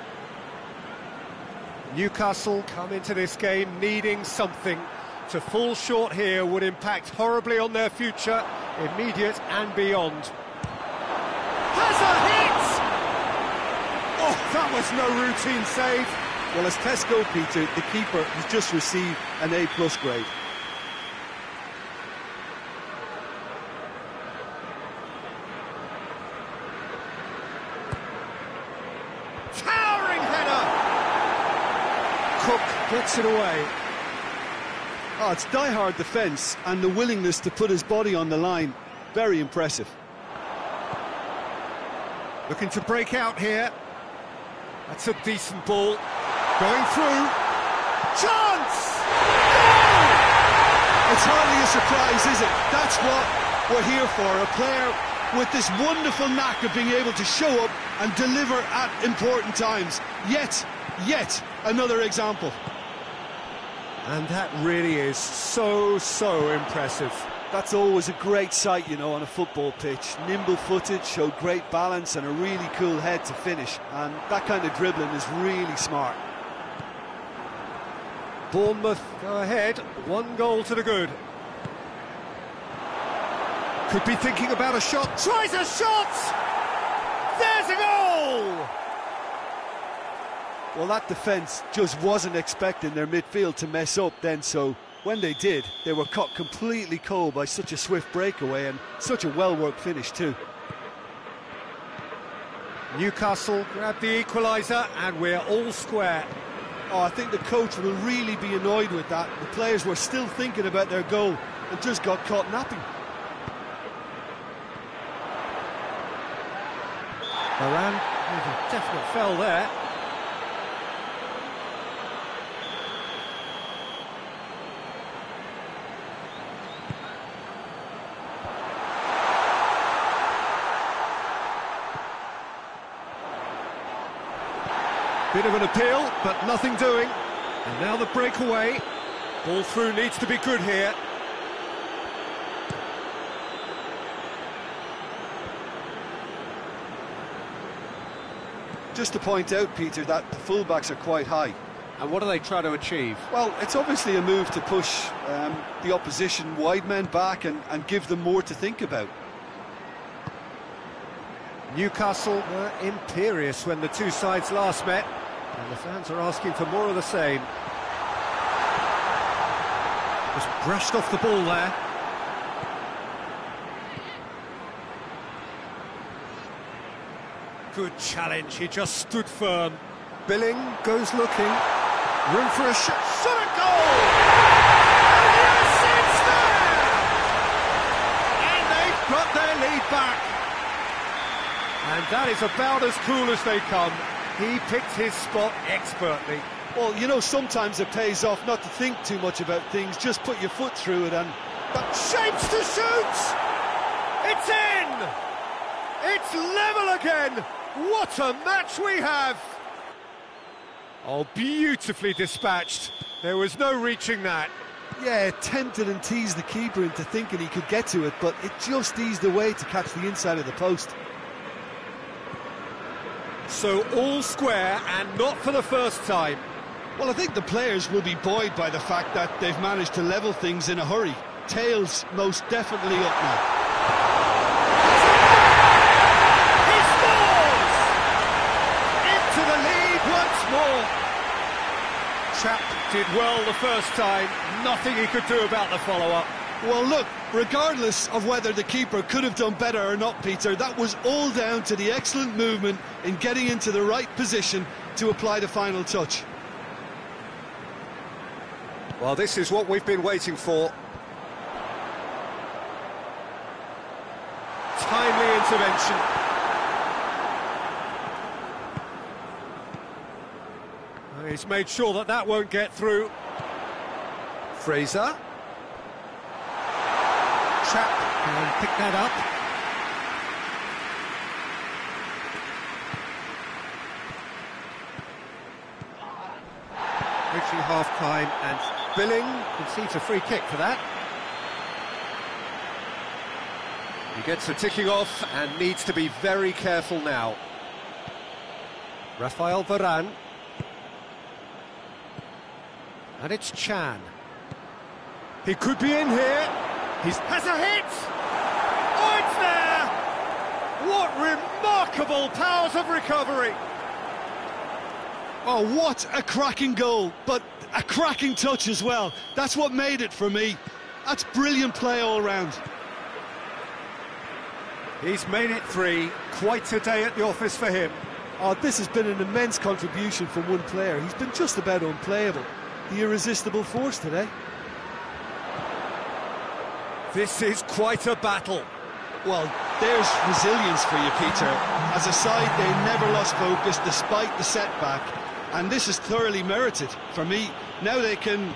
Newcastle come into this game needing something. To fall short here would impact horribly on their future, immediate and beyond. Has a hit! Oh, that was no routine save. Well, as tests go, Peter, the keeper has just received an A+ grade. Towering header! Cook gets it away. Oh, it's die-hard defence and the willingness to put his body on the line. Very impressive. Looking to break out here. That's a decent ball. Going through. Chance! Goal! It's hardly a surprise, is it? That's what we're here for. A player with this wonderful knack of being able to show up and deliver at important times. Yet another example. And that really is so impressive. That's always a great sight, you know, on a football pitch. Nimble-footed, showed great balance and a really cool head to finish. And that kind of dribbling is really smart. Bournemouth go ahead, 1 goal to the good. Could be thinking about a shot, tries a shot! There's a goal! Well, that defence just wasn't expecting their midfield to mess up then, so when they did, they were caught completely cold by such a swift breakaway and such a well-worked finish too. Newcastle grab the equaliser and we're all square. Oh, I think the coach will really be annoyed with that. The players were still thinking about their goal and just got caught napping. Varane with a definite foul there. Bit of an appeal, but nothing doing. And now the breakaway. Ball through needs to be good here. Just to point out, Peter, that the fullbacks are quite high. And what do they try to achieve? Well, it's obviously a move to push the opposition wide men back and give them more to think about. Newcastle were imperious when the two sides last met, and the fans are asking for more of the same. Just brushed off the ball there. Good challenge, he just stood firm. Billing goes looking. Room for a shot. Shot a goal! And yes, it's there! And they've got their lead back. And that is about as cool as they come. He picked his spot expertly. Well, you know, sometimes it pays off not to think too much about things, just put your foot through it and... But shapes to shoot! It's in! It's level again! What a match we have! Oh, beautifully dispatched. There was no reaching that. Yeah, it tempted and teased the keeper into thinking he could get to it, but it just eased away to catch the inside of the post. So all square, and not for the first time. Well, I think the players will be buoyed by the fact that they've managed to level things in a hurry. Tails most definitely up now. He scores! Into the lead once more. Chap did well the first time, nothing he could do about the follow-up. Well, look, regardless of whether the keeper could have done better or not, Peter, that was all down to the excellent movement in getting into the right position to apply the final touch. Well, this is what we've been waiting for. Timely intervention. He's made sure that that won't get through. Fraser. Chap can pick that up. Reaching half-time, and Billing concedes a free kick for that. He gets the ticking off and needs to be very careful now. Rafael Varane. And it's Chan. He could be in here. He has a hit! Oh, it's there! What remarkable powers of recovery! Oh, what a cracking goal, but a cracking touch as well. That's what made it for me. That's brilliant play all round. He's made it 3. Quite a day at the office for him. Oh, this has been an immense contribution from one player. He's been just about unplayable. The irresistible force today. This is quite a battle. Well, there's resilience for you, Peter. As a side, they never lost focus despite the setback. And this is thoroughly merited for me. Now they can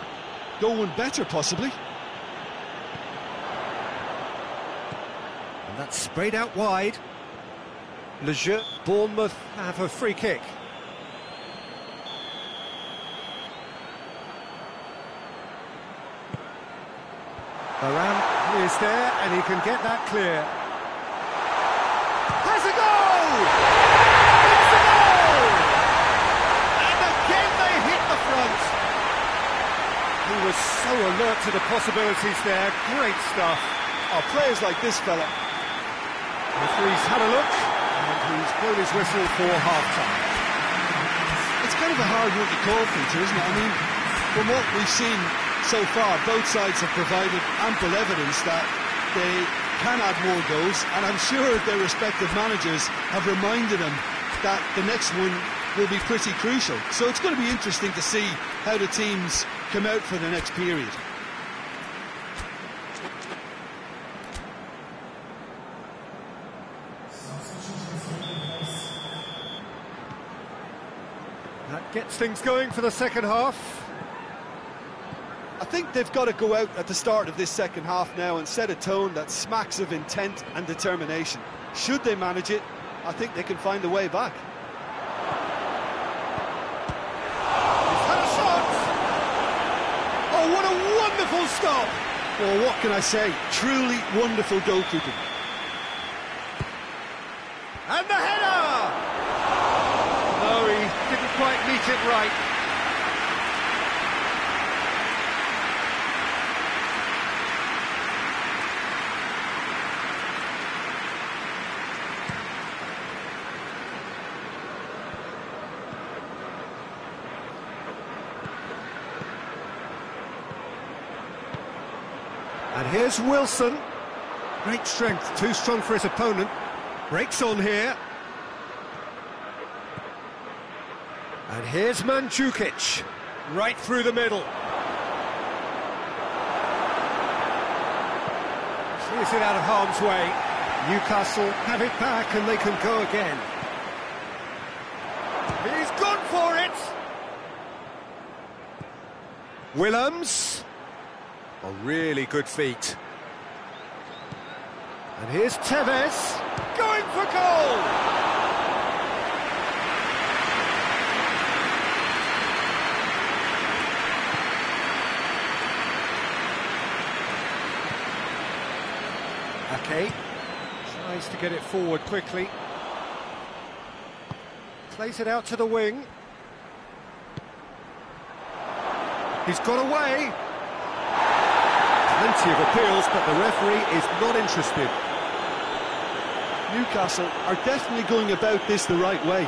go one better, possibly. And that's sprayed out wide. Le Jeu, Bournemouth have a free kick. Varane is there, and he can get that clear. Has a goal! It's a goal! And again they hit the front. He was so alert to the possibilities there. Great stuff. Oh, players like this fella. Referee's had a look, and he's blown his whistle for half-time. It's kind of a hard one to call, Peter, isn't it? I mean, from what we've seen so far, both sides have provided ample evidence that they can add more goals, and I'm sure their respective managers have reminded them that the next one will be pretty crucial. So it's going to be interesting to see how the teams come out for the next period. That gets things going for the second half. I think they've got to go out at the start of this second half now and set a tone that smacks of intent and determination. Should they manage it, I think they can find a way back. He's had a shot! Oh, what a wonderful stop! Well, what can I say? Truly wonderful goalkeeping. And the header! No, he didn't quite meet it right. And here's Wilson. Great strength, too strong for his opponent. Breaks on here. And here's Mandzukic. Right through the middle. Clears it out of harm's way. Newcastle have it back and they can go again. He's gone for it! Willems. A really good feat. And here's Tevez, going for goal! Ake tries to get it forward quickly. Plays it out to the wing. He's got away. Plenty of appeals, but the referee is not interested. Newcastle are definitely going about this the right way.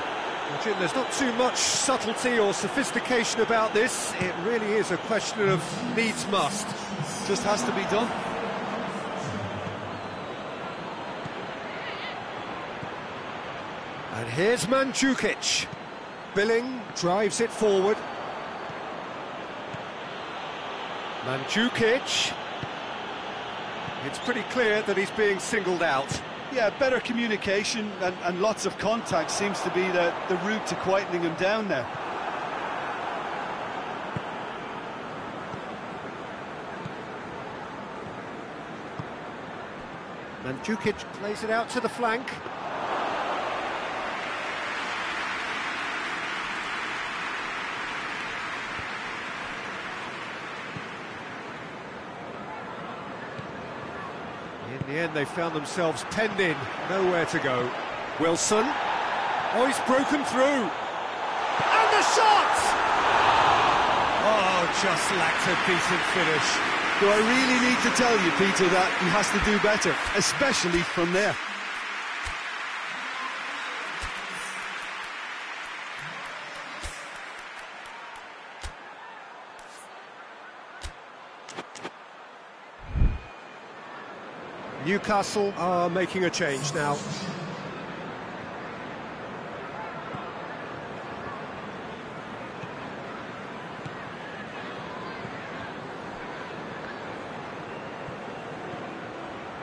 Jim, there's not too much subtlety or sophistication about this. It really is a question of needs must. Just has to be done. And here's Mandzukic. Billing drives it forward. Mandzukic. It's pretty clear that he's being singled out. Yeah, better communication and lots of contact seems to be the route to quietening him down now. Mandzukic plays it out to the flank. In the end, they found themselves penned in, nowhere to go. Wilson. Oh, he's broken through. And the shot! Oh, just lacked a decent finish. Do I really need to tell you, Peter, that he has to do better, especially from there? Newcastle are making a change now.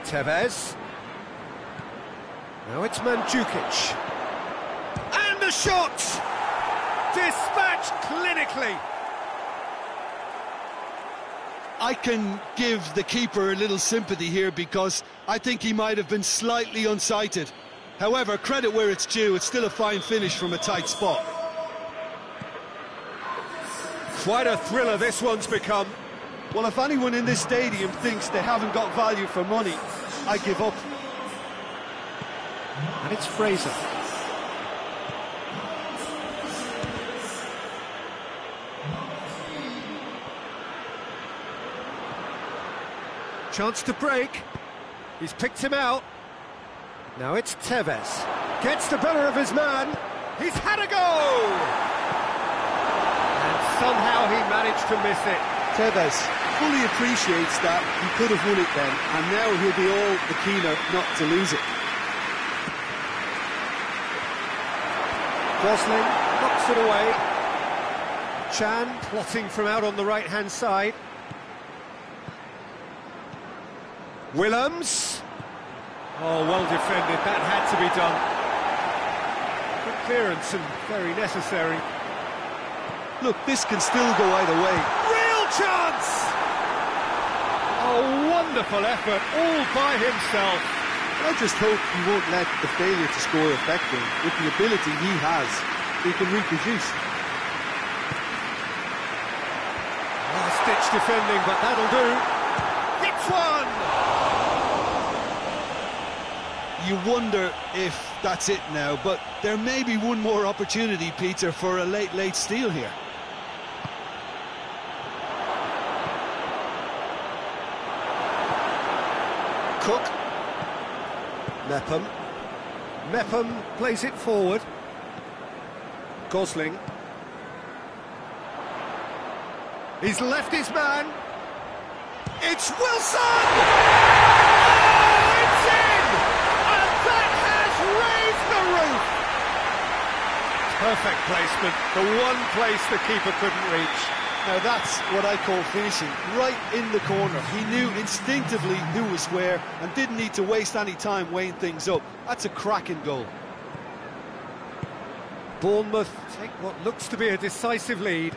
Tevez. Now it's Mandzukic. And the shot! Dispatched clinically. I can give the keeper a little sympathy here because I think he might have been slightly unsighted. However, credit where it's due, it's still a fine finish from a tight spot. Quite a thriller this one's become. Well, if anyone in this stadium thinks they haven't got value for money, I give up. And it's Fraser. Chance to break. He's picked him out. Now it's Tevez. Gets the better of his man. He's had a go! And somehow he managed to miss it. Tevez fully appreciates that he could have won it then, and now he'll be all the keener not to lose it. Gosling knocks it away. Chan plotting from out on the right-hand side. Willems. Oh, well defended. That had to be done. Good clearance and very necessary. Look, this can still go either way. Real chance! Oh, wonderful effort, all by himself. I just hope he won't let the failure to score affect him. With the ability he has, he can reproduce. Last-ditch defending, but that'll do. Hits one! You wonder if that's it now, but there may be one more opportunity, Peter, for a late steal here. Cook. Mepham. Mepham plays it forward. Gosling. He's left his man. It's Wilson! Oh, it's in! And that has raised the roof! Perfect placement, the one place the keeper couldn't reach. Now that's what I call finishing, right in the corner. He knew instinctively who was where and didn't need to waste any time weighing things up. That's a cracking goal. Bournemouth take what looks to be a decisive lead.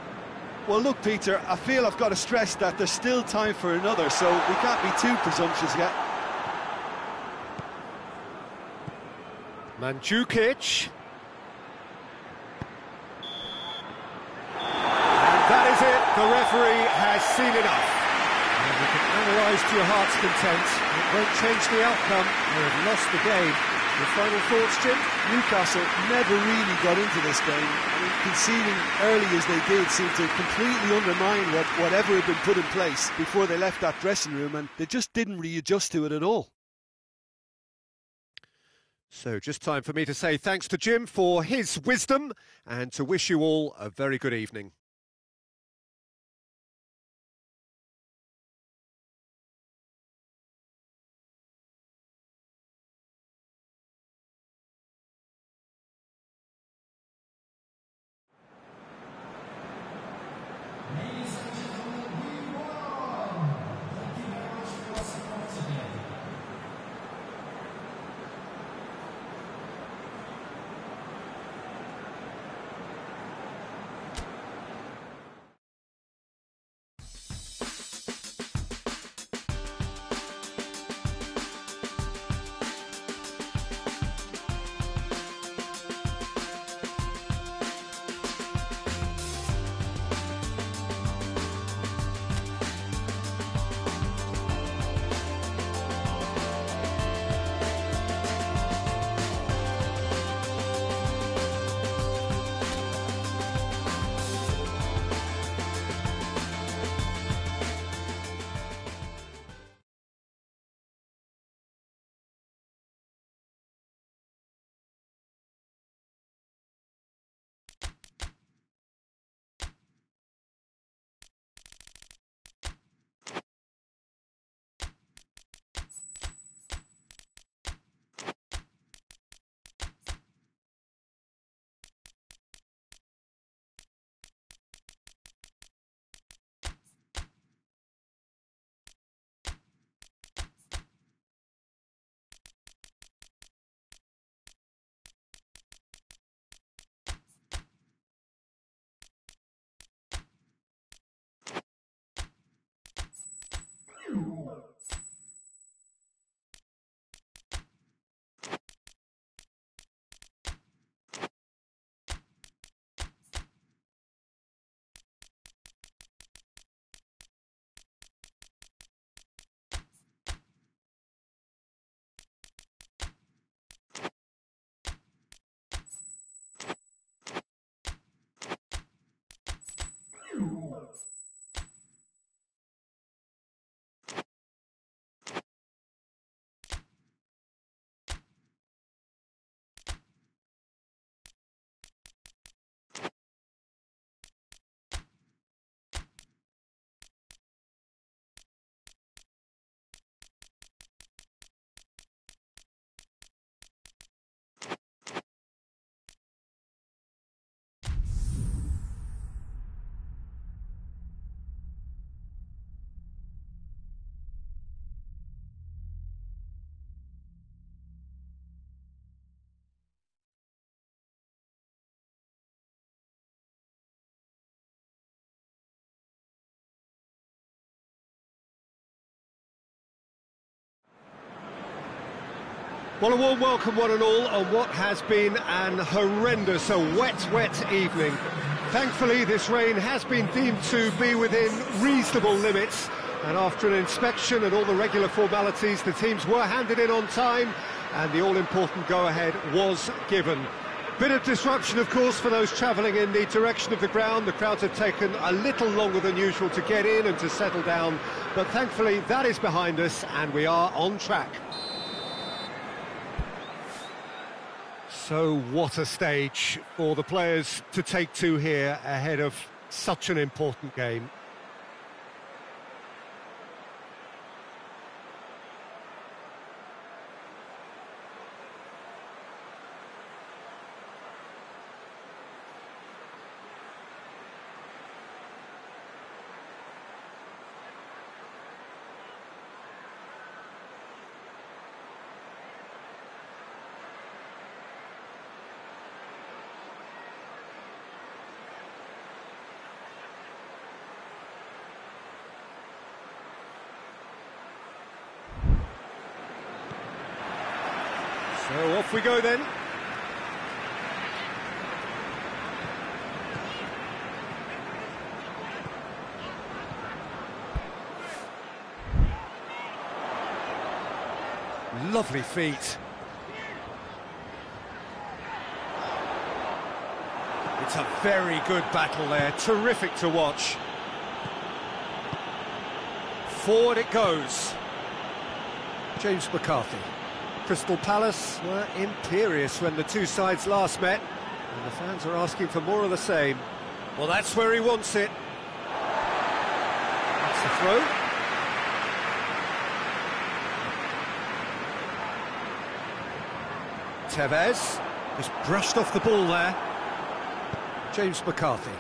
Well, look, Peter, I feel I've got to stress that there's still time for another, so we can't be too presumptuous yet. Mandzukic. And that is it. The referee has seen enough. And you can analyse to your heart's content. It won't change the outcome. They have lost the game. Your final thoughts, Jim? Newcastle never really got into this game. I mean, conceding early as they did seemed to completely undermine whatever had been put in place before they left that dressing room, and they just didn't readjust to it at all. So just time for me to say thanks to Jim for his wisdom and to wish you all a very good evening. Well, a warm welcome one and all on what has been an horrendous, a wet evening. Thankfully, this rain has been deemed to be within reasonable limits, and after an inspection and all the regular formalities, the teams were handed in on time, and the all-important go-ahead was given. Bit of disruption, of course, for those travelling in the direction of the ground. The crowds have taken a little longer than usual to get in and to settle down, but thankfully that is behind us, and we are on track. So what a stage for the players to take to here ahead of such an important game. So off we go then. Lovely feet. It's a very good battle there, terrific to watch. Forward it goes. James McCarthy. Crystal Palace were imperious when the two sides last met, and the fans are asking for more of the same. Well, that's where he wants it. That's the throw. Tevez just brushed off the ball there. James McCarthy.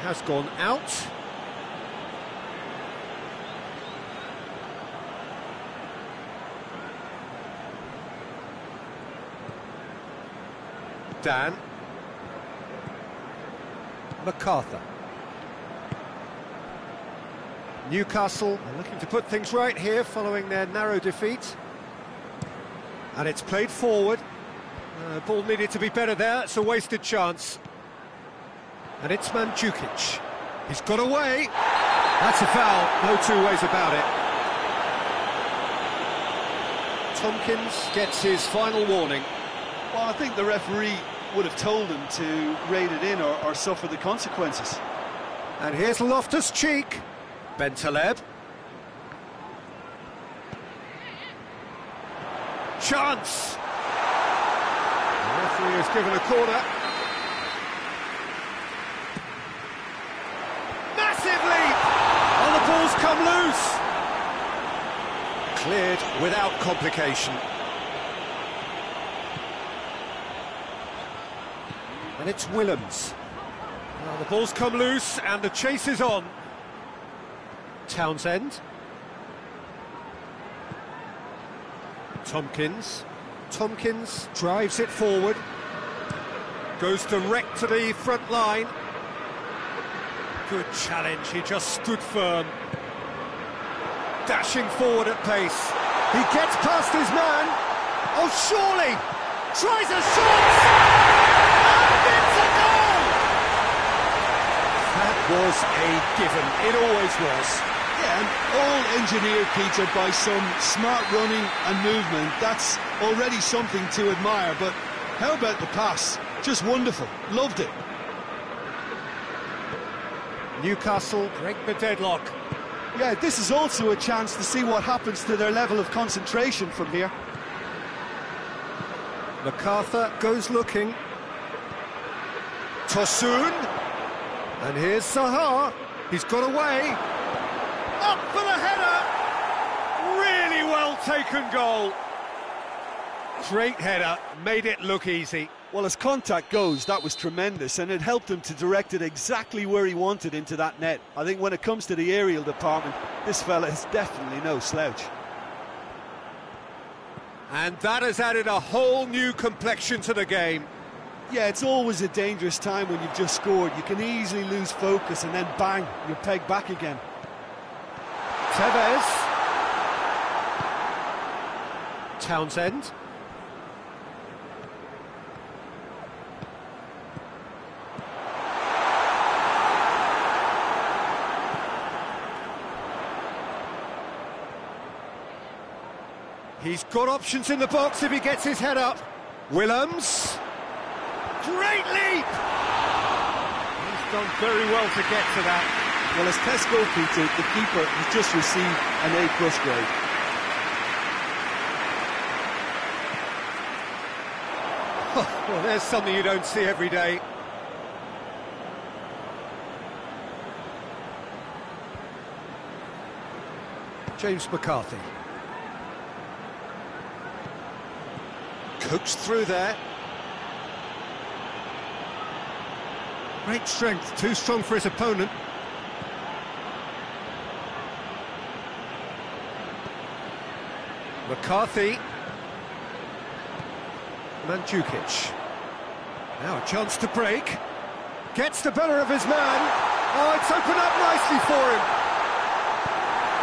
Has gone out. Dan. MacArthur. Newcastle are looking to put things right here following their narrow defeat. And it's played forward. Ball needed to be better there, it's a wasted chance. And it's Mandzukic. He's got away. That's a foul, no two ways about it. Tompkins gets his final warning. Well, I think the referee would have told him to rein it in or suffer the consequences. And here's Loftus-Cheek. Bentaleb. Chance! The referee has given a corner. Massive leap! And the ball's come loose. Cleared without complication. And it's Willems. Well, the ball's come loose and the chase is on. Townsend. Tompkins. Tompkins drives it forward. Goes direct to the front line. Good challenge, he just stood firm. Dashing forward at pace. He gets past his man. Oh, surely! Tries a shot! It's a goal! That was a given, it always was. Yeah, and all engineered, Peter, by some smart running and movement. That's already something to admire, but how about the pass? Just wonderful, loved it. Newcastle break the deadlock. Yeah, this is also a chance to see what happens to their level of concentration from here. MacArthur goes looking. Tosun. And here's Zaha. He's got away. Up for the header. Really well taken goal. Great header. Made it look easy. Well, as contact goes, that was tremendous, and it helped him to direct it exactly where he wanted into that net. I think when it comes to the aerial department, this fella is definitely no slouch. And that has added a whole new complexion to the game. Yeah, it's always a dangerous time when you've just scored. You can easily lose focus and then bang, you're pegged back again. Tevez. Townsend. He's got options in the box if he gets his head up. Willems. Great leap! He's done very well to get to that. Well, as test goalkeeper, the keeper has just received an A+ grade. Well, there's something you don't see every day. James McCarthy. Coaxed through there. Great strength, too strong for his opponent. McCarthy. Mandzukic. Now a chance to break. Gets the better of his man. Oh, it's opened up nicely for him.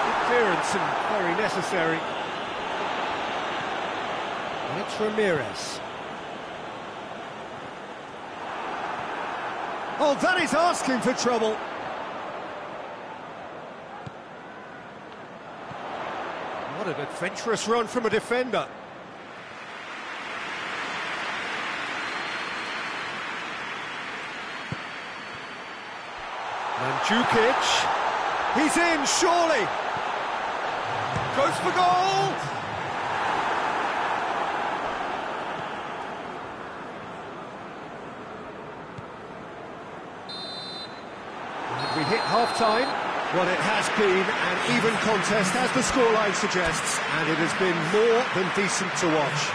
Good clearance and very necessary. And it's Ramirez. Oh, that is asking for trouble. What an adventurous run from a defender. Mandzukic. He's in, surely. Goes for goal. And we hit half-time. Well, it has been an even contest, as the scoreline suggests, and it has been more than decent to watch.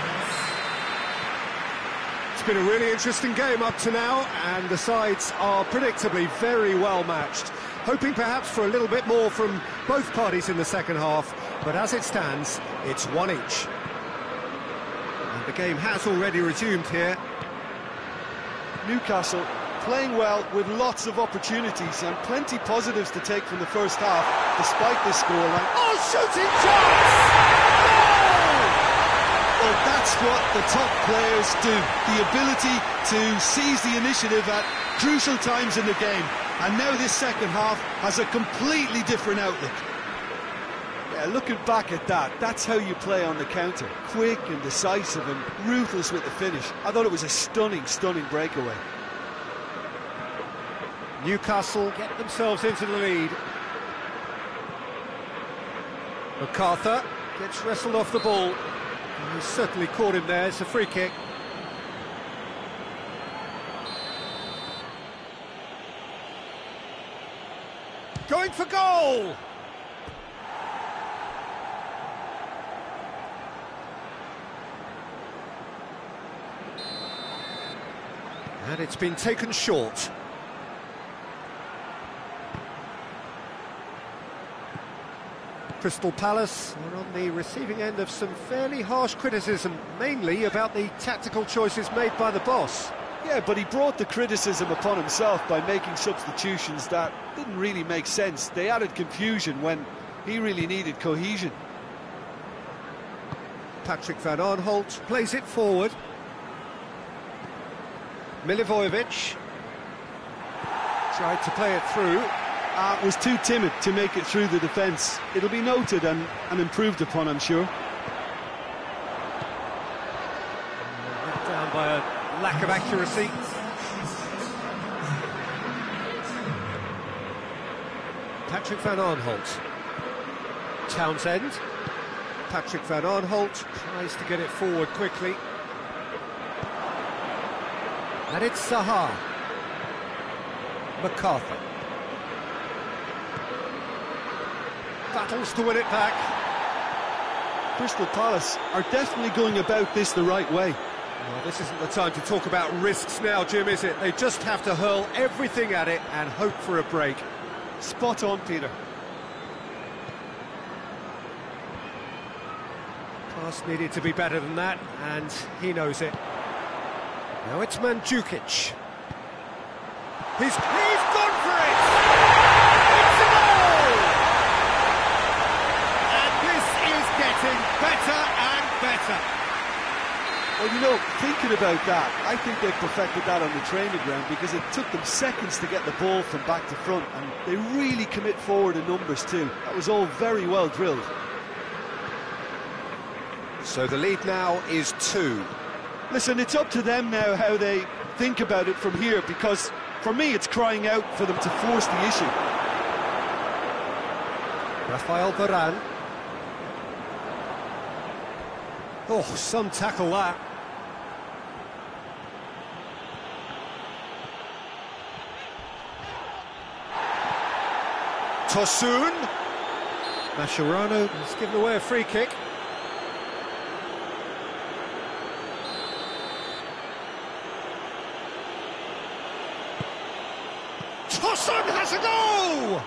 It's been a really interesting game up to now, and the sides are predictably very well matched. Hoping perhaps for a little bit more from both parties in the second half, but as it stands, it's one each. And the game has already resumed here. Newcastle playing well with lots of opportunities and plenty positives to take from the first half, despite this scoreline. Oh, shooting chance! Goal! Well, that's what the top players do. The ability to seize the initiative at crucial times in the game. And now this second half has a completely different outlook. Yeah, looking back at that, that's how you play on the counter. Quick and decisive and ruthless with the finish. I thought it was a stunning, stunning breakaway. Newcastle get themselves into the lead. MacArthur gets wrestled off the ball. He's certainly caught him there. It's a free kick. Going for goal! And it's been taken short. Crystal Palace are on the receiving end of some fairly harsh criticism, mainly about the tactical choices made by the boss. Yeah, but he brought the criticism upon himself by making substitutions that didn't really make sense. They added confusion when he really needed cohesion. Patrick van Aanholt plays it forward. Milivojevic tried to play it through. Was too timid to make it through the defence. It'll be noted and improved upon, I'm sure. Let down by a lack of accuracy. Patrick van Aanholt. Townsend. Patrick van Aanholt tries to get it forward quickly. And it's Zaha. MacArthur. Battles to win it back. Crystal Palace are definitely going about this the right way. Well, this isn't the time to talk about risks now, Jim, is it? They just have to hurl everything at it and hope for a break. Spot on, Peter. Pass needed to be better than that, and he knows it. Now it's Mandzukic. He's gone for it! It's a goal! And this is getting better and better. Well, you know, thinking about that, I think they've perfected that on the training ground because it took them seconds to get the ball from back to front, and they really commit forward in numbers too. That was all very well drilled. So the lead now is 2. Listen, it's up to them now how they think about it from here, because for me it's crying out for them to force the issue. Rafael Varane. Oh, some tackle that. Tosun. Mascherano has given away a free kick. Tosun has a goal!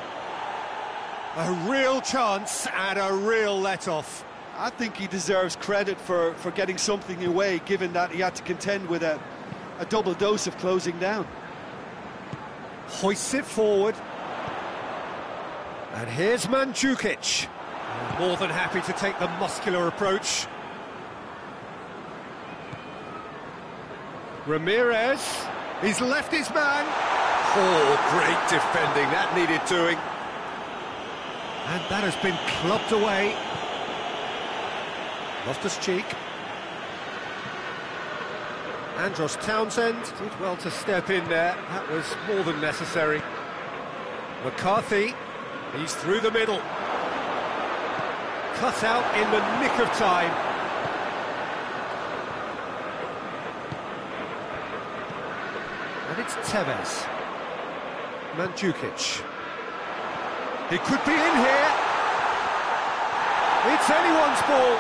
A real chance and a real let-off. I think he deserves credit for getting something away, given that he had to contend with a double dose of closing down. Hoists it forward. And here's Mandzukic. More than happy to take the muscular approach. Ramirez. He's left his man. Oh, great defending. That needed doing. And that has been clubbed away. Loftus-Cheek. Andros Townsend did well to step in there. That was more than necessary. McCarthy, he's through the middle. Cut out in the nick of time. And it's Tevez. Mandzukic. He could be in here. It's anyone's ball.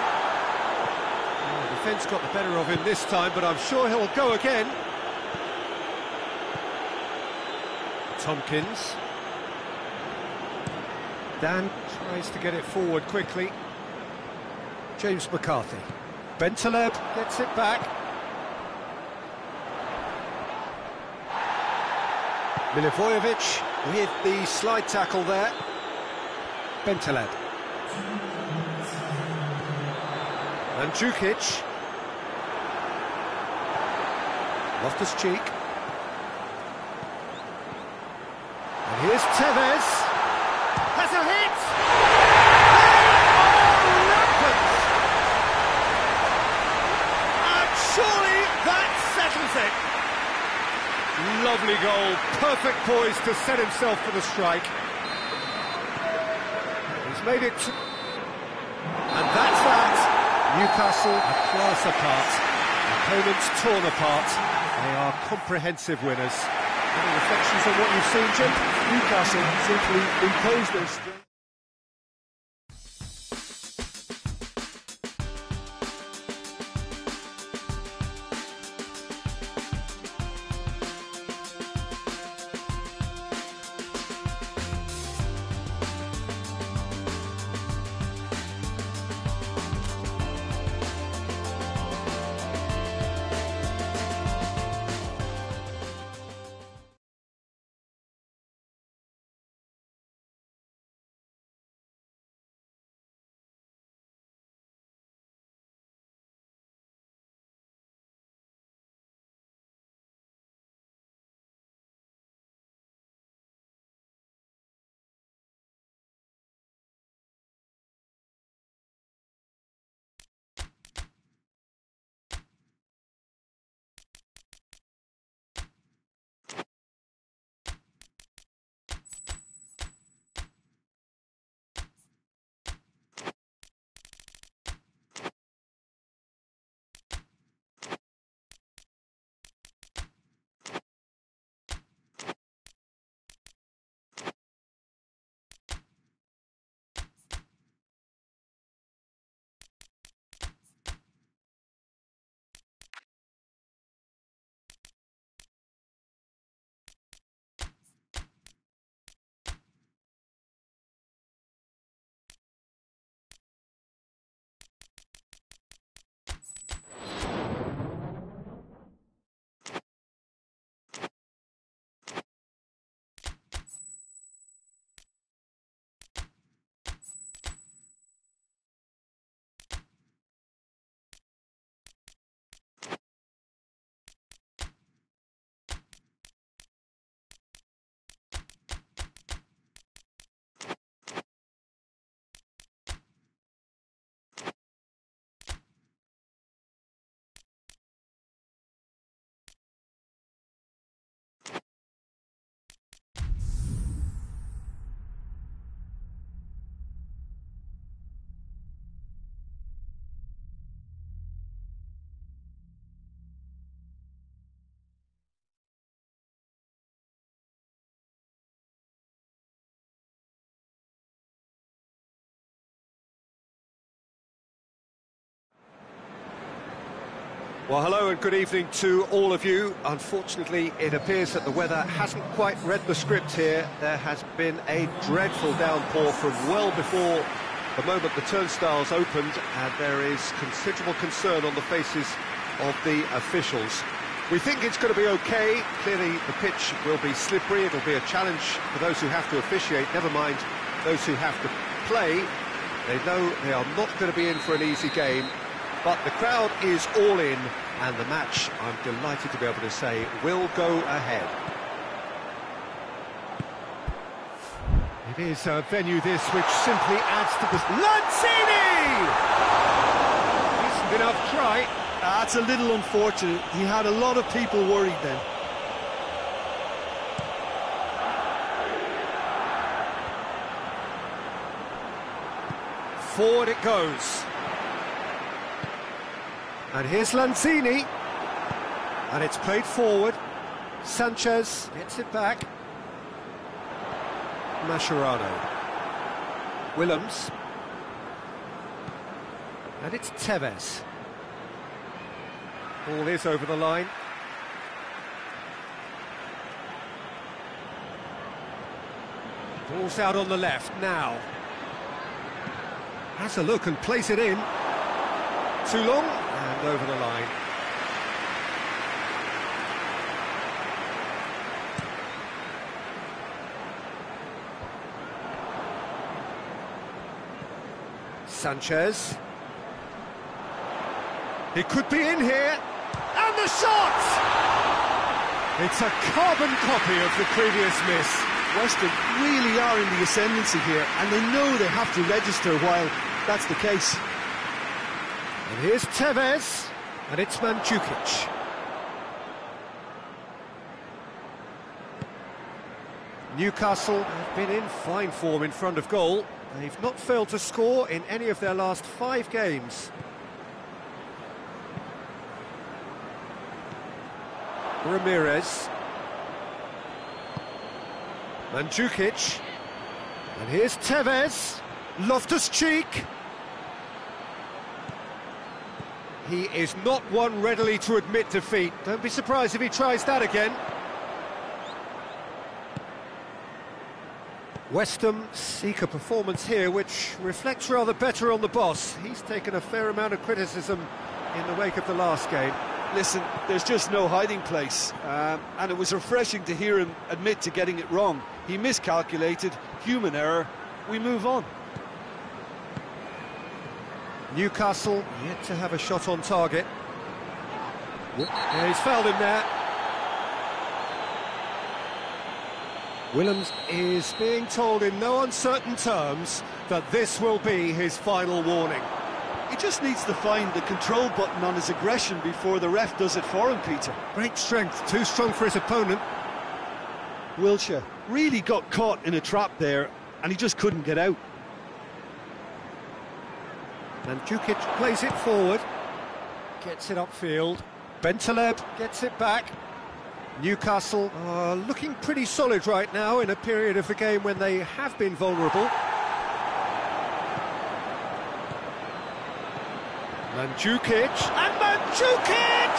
Oh, defence got the better of him this time, but I'm sure he'll go again. Tompkins. Dan tries to get it forward quickly. James McCarthy. Bentaleb gets it back. Milivojevic with the slide tackle there. Bentaleb. Mandzukic. Loftus-Cheek. And here's Tevez. Has a hit! Oh, rampant! And surely that settles it. Lovely goal, perfect poise to set himself for the strike. He's made it, and that's that. Newcastle a class apart, opponents torn apart. They are comprehensive winners. Any reflections on what you've seen, Jim? Newcastle simply imposed their strength. Well, hello and good evening to all of you. Unfortunately, it appears that the weather hasn't quite read the script here. There has been a dreadful downpour from well before the moment the turnstiles opened, and there is considerable concern on the faces of the officials. We think it's going to be okay. Clearly, the pitch will be slippery. It'll be a challenge for those who have to officiate, never mind those who have to play. They know they are not going to be in for an easy game. But the crowd is all in, and the match, I'm delighted to be able to say, will go ahead. It is a venue this which simply adds to the... Lanzini! Decent enough try. That's a little unfortunate. He had a lot of people worried then. Forward it goes. And here's Lanzini, and it's played forward. Sanchez gets it back. Mascherano. Willems. And it's Tevez. Ball is over the line. Ball's out on the left now. Has a look and plays it in. Too long. And over the line. Sanchez. He could be in here. And the shot! It's a carbon copy of the previous miss. West Ham really are in the ascendancy here, and they know they have to register while that's the case. And here's Tevez, and it's Mandzukic. Newcastle have been in fine form in front of goal. They've not failed to score in any of their last 5 games. Ramirez. Mandzukic. And here's Tevez. Loftus-Cheek. He is not one readily to admit defeat. Don't be surprised if he tries that again. West Ham seek a performance here which reflects rather better on the boss. He's taken a fair amount of criticism in the wake of the last game. Listen, there's just no hiding place, and it was refreshing to hear him admit to getting it wrong. He miscalculated, human error, we move on. Newcastle yet to have a shot on target. Yeah, he's fouled him there. Willems is being told in no uncertain terms that this will be his final warning. He just needs to find the control button on his aggression before the ref does it for him, Peter. Great strength, too strong for his opponent. Wilshere really got caught in a trap there, and he just couldn't get out. Mandzukic plays it forward, gets it upfield. Bentaleb gets it back. Newcastle are looking pretty solid right now in a period of the game when they have been vulnerable. Mandzukic, and Mandzukic!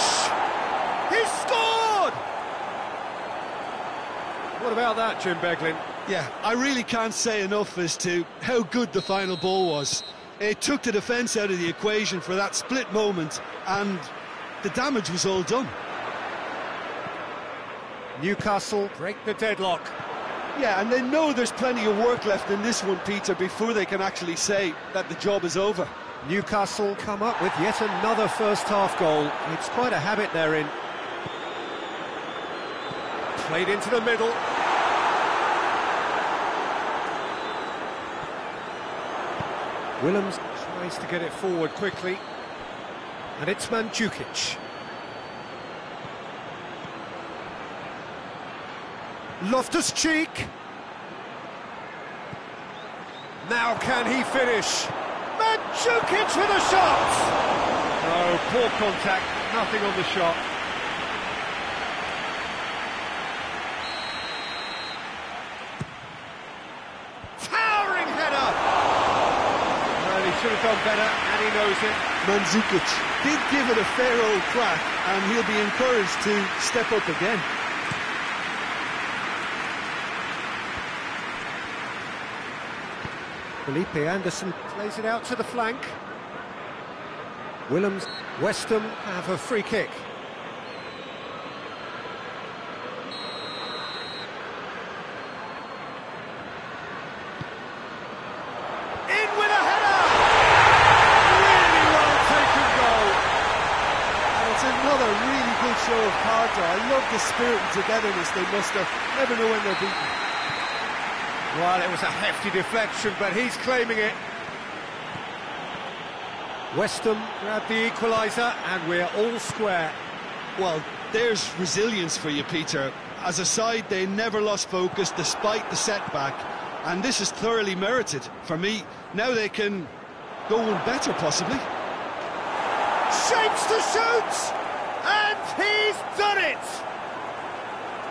He's scored! What about that, Jim Beglin? Yeah, I really can't say enough as to how good the final ball was. It took the defence out of the equation for that split moment, and the damage was all done. Newcastle break the deadlock. Yeah, and they know there's plenty of work left in this one, Peter, before they can actually say that the job is over. Newcastle come up with yet another first-half goal. It's quite a habit they're in. Played into the middle. Willems tries to get it forward quickly. And it's Mandzukic. Loftus-Cheek. Now can he finish? Mandzukic with a shot! Oh, poor contact, nothing on the shot. Towering header! Well, he should have done better, and he knows it. Mandzukic did give it a fair old crack, and he'll be encouraged to step up again. Felipe Anderson plays it out to the flank. Willems, West Ham have a free kick. In with a header! Really well taken goal. And it's another really good show of character. I love the spirit and togetherness they muster. Never know when they're beaten. Well, it was a hefty deflection, but he's claiming it. West Ham grabbed the equaliser, and we're all square. Well, there's resilience for you, Peter. As a side, they never lost focus despite the setback, and this is thoroughly merited. For me, now they can go one better, possibly. Shapes to shoot! And he's done it!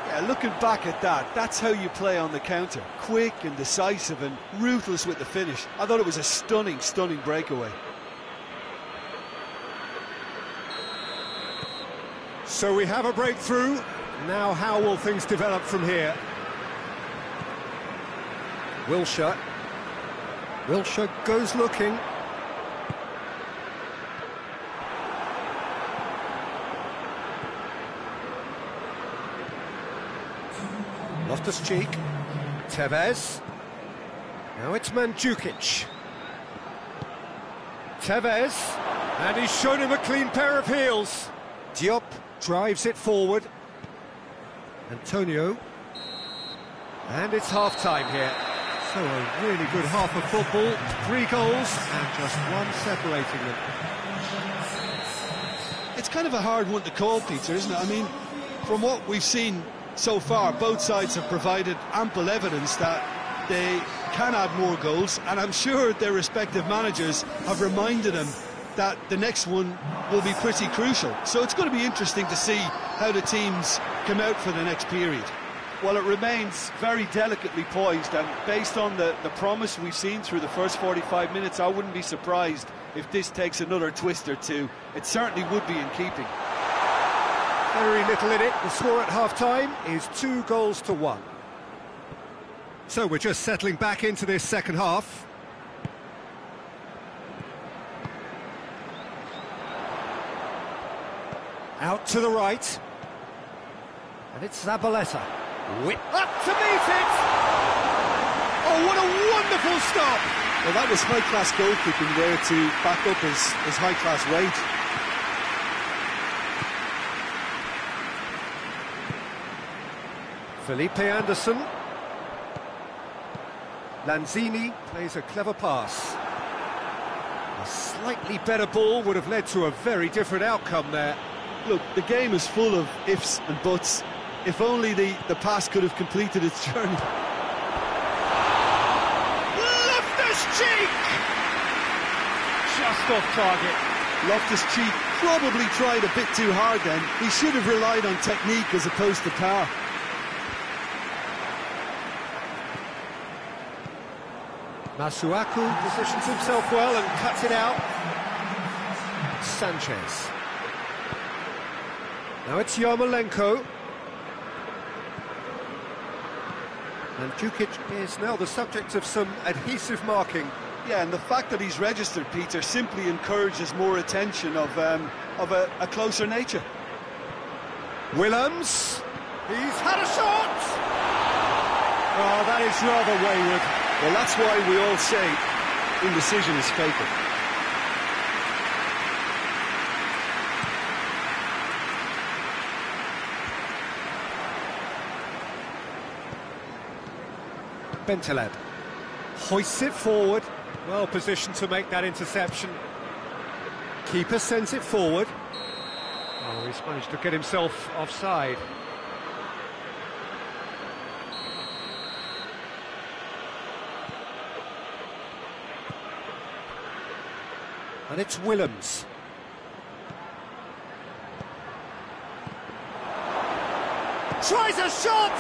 Yeah, looking back at that, that's how you play on the counter. Quick and decisive and ruthless with the finish. I thought it was a stunning, stunning breakaway. So we have a breakthrough. Now how will things develop from here? Wilshere goes looking. Loftus-Cheek, Tevez, now it's Mandzukic. Tevez, and he's shown him a clean pair of heels. Diop drives it forward. Antonio, and it's half-time here. So a really good half of football, 3 goals and just one separating them. It's kind of a hard one to call, Peter, isn't it? I mean, from what we've seen so far, both sides have provided ample evidence that they can add more goals, and I'm sure their respective managers have reminded them that the next one will be pretty crucial. So it's going to be interesting to see how the teams come out for the next period. Well, it remains very delicately poised, and based on the promise we've seen through the first 45 minutes, I wouldn't be surprised if this takes another twist or two. It certainly would be in keeping. Very little in it. The score at half-time is 2-1. So we're just settling back into this second half. Out to the right. And it's Zabaleta. Whip up to meet it! Oh, what a wonderful stop! Well, that was high-class goalkeeping there to back up his high-class rate. Felipe Anderson. Lanzini plays a clever pass. A slightly better ball would have led to a very different outcome there. Look, the game is full of ifs and buts. If only the pass could have completed its journey. Loftus-Cheek! Just off target. Loftus-Cheek probably tried a bit too hard then. He should have relied on technique as opposed to power. Masuaku positions himself well and cuts it out. Sanchez. Now it's Yarmolenko. And Mandzukic is now the subject of some adhesive marking. Yeah, and the fact that he's registered, Peter, simply encourages more attention of a closer nature. Willems. He's had a shot! Oh, that is rather wayward. Well, that's why we all say indecision is fatal. Bentaleb hoists it forward, well positioned to make that interception. Keeper sends it forward. Oh, he's managed to get himself offside. And it's Willems. Tries a shot!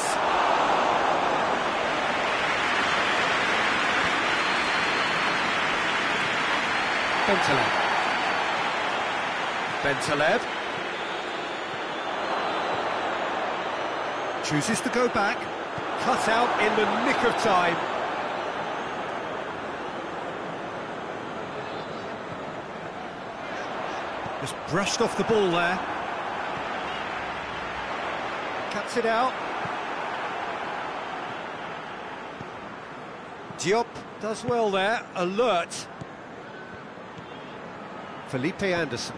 Bentaleb. Bentaleb. Chooses to go back. Cut out in the nick of time. Just brushed off the ball there. Cuts it out. Diop does well there, alert. Felipe Anderson.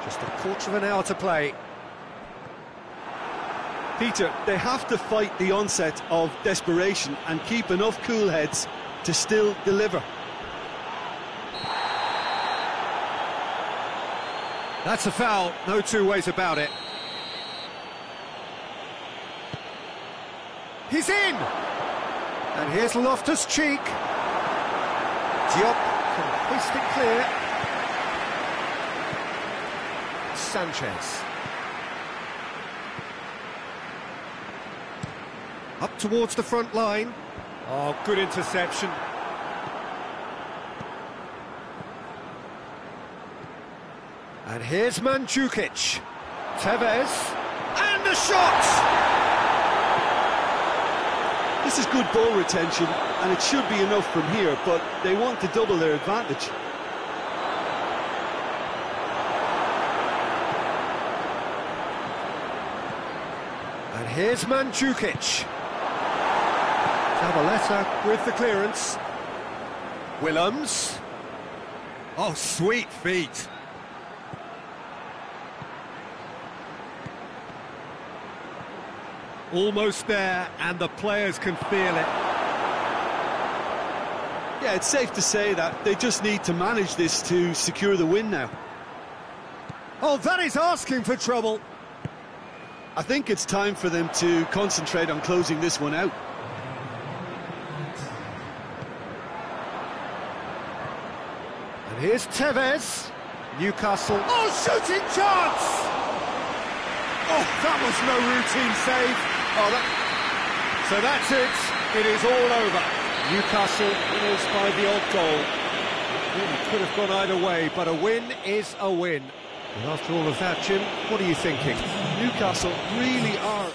Just a quarter of an hour to play. Peter, they have to fight the onset of desperation and keep enough cool heads to still deliver. That's a foul, no two ways about it. He's in! And here's Loftus-Cheek. Diop can hoist it clear. Sanchez. Up towards the front line. Oh, good interception. And here's Mandzukic. Tevez. And the shot! This is good ball retention, and it should be enough from here, but they want to double their advantage. And here's Mandzukic. Zabaleta with the clearance. Willems. Oh, sweet feet. Almost there, and the players can feel it. Yeah, it's safe to say that they just need to manage this to secure the win now. Oh, that is asking for trouble. I think it's time for them to concentrate on closing this one out. And here's Tevez. Newcastle. Oh, shooting chance! Oh, that was no routine save. Oh, so that's it. It is all over. Newcastle winners by the odd goal. Really could have gone either way, but a win is a win. And after all of that, Jim, what are you thinking? Newcastle really are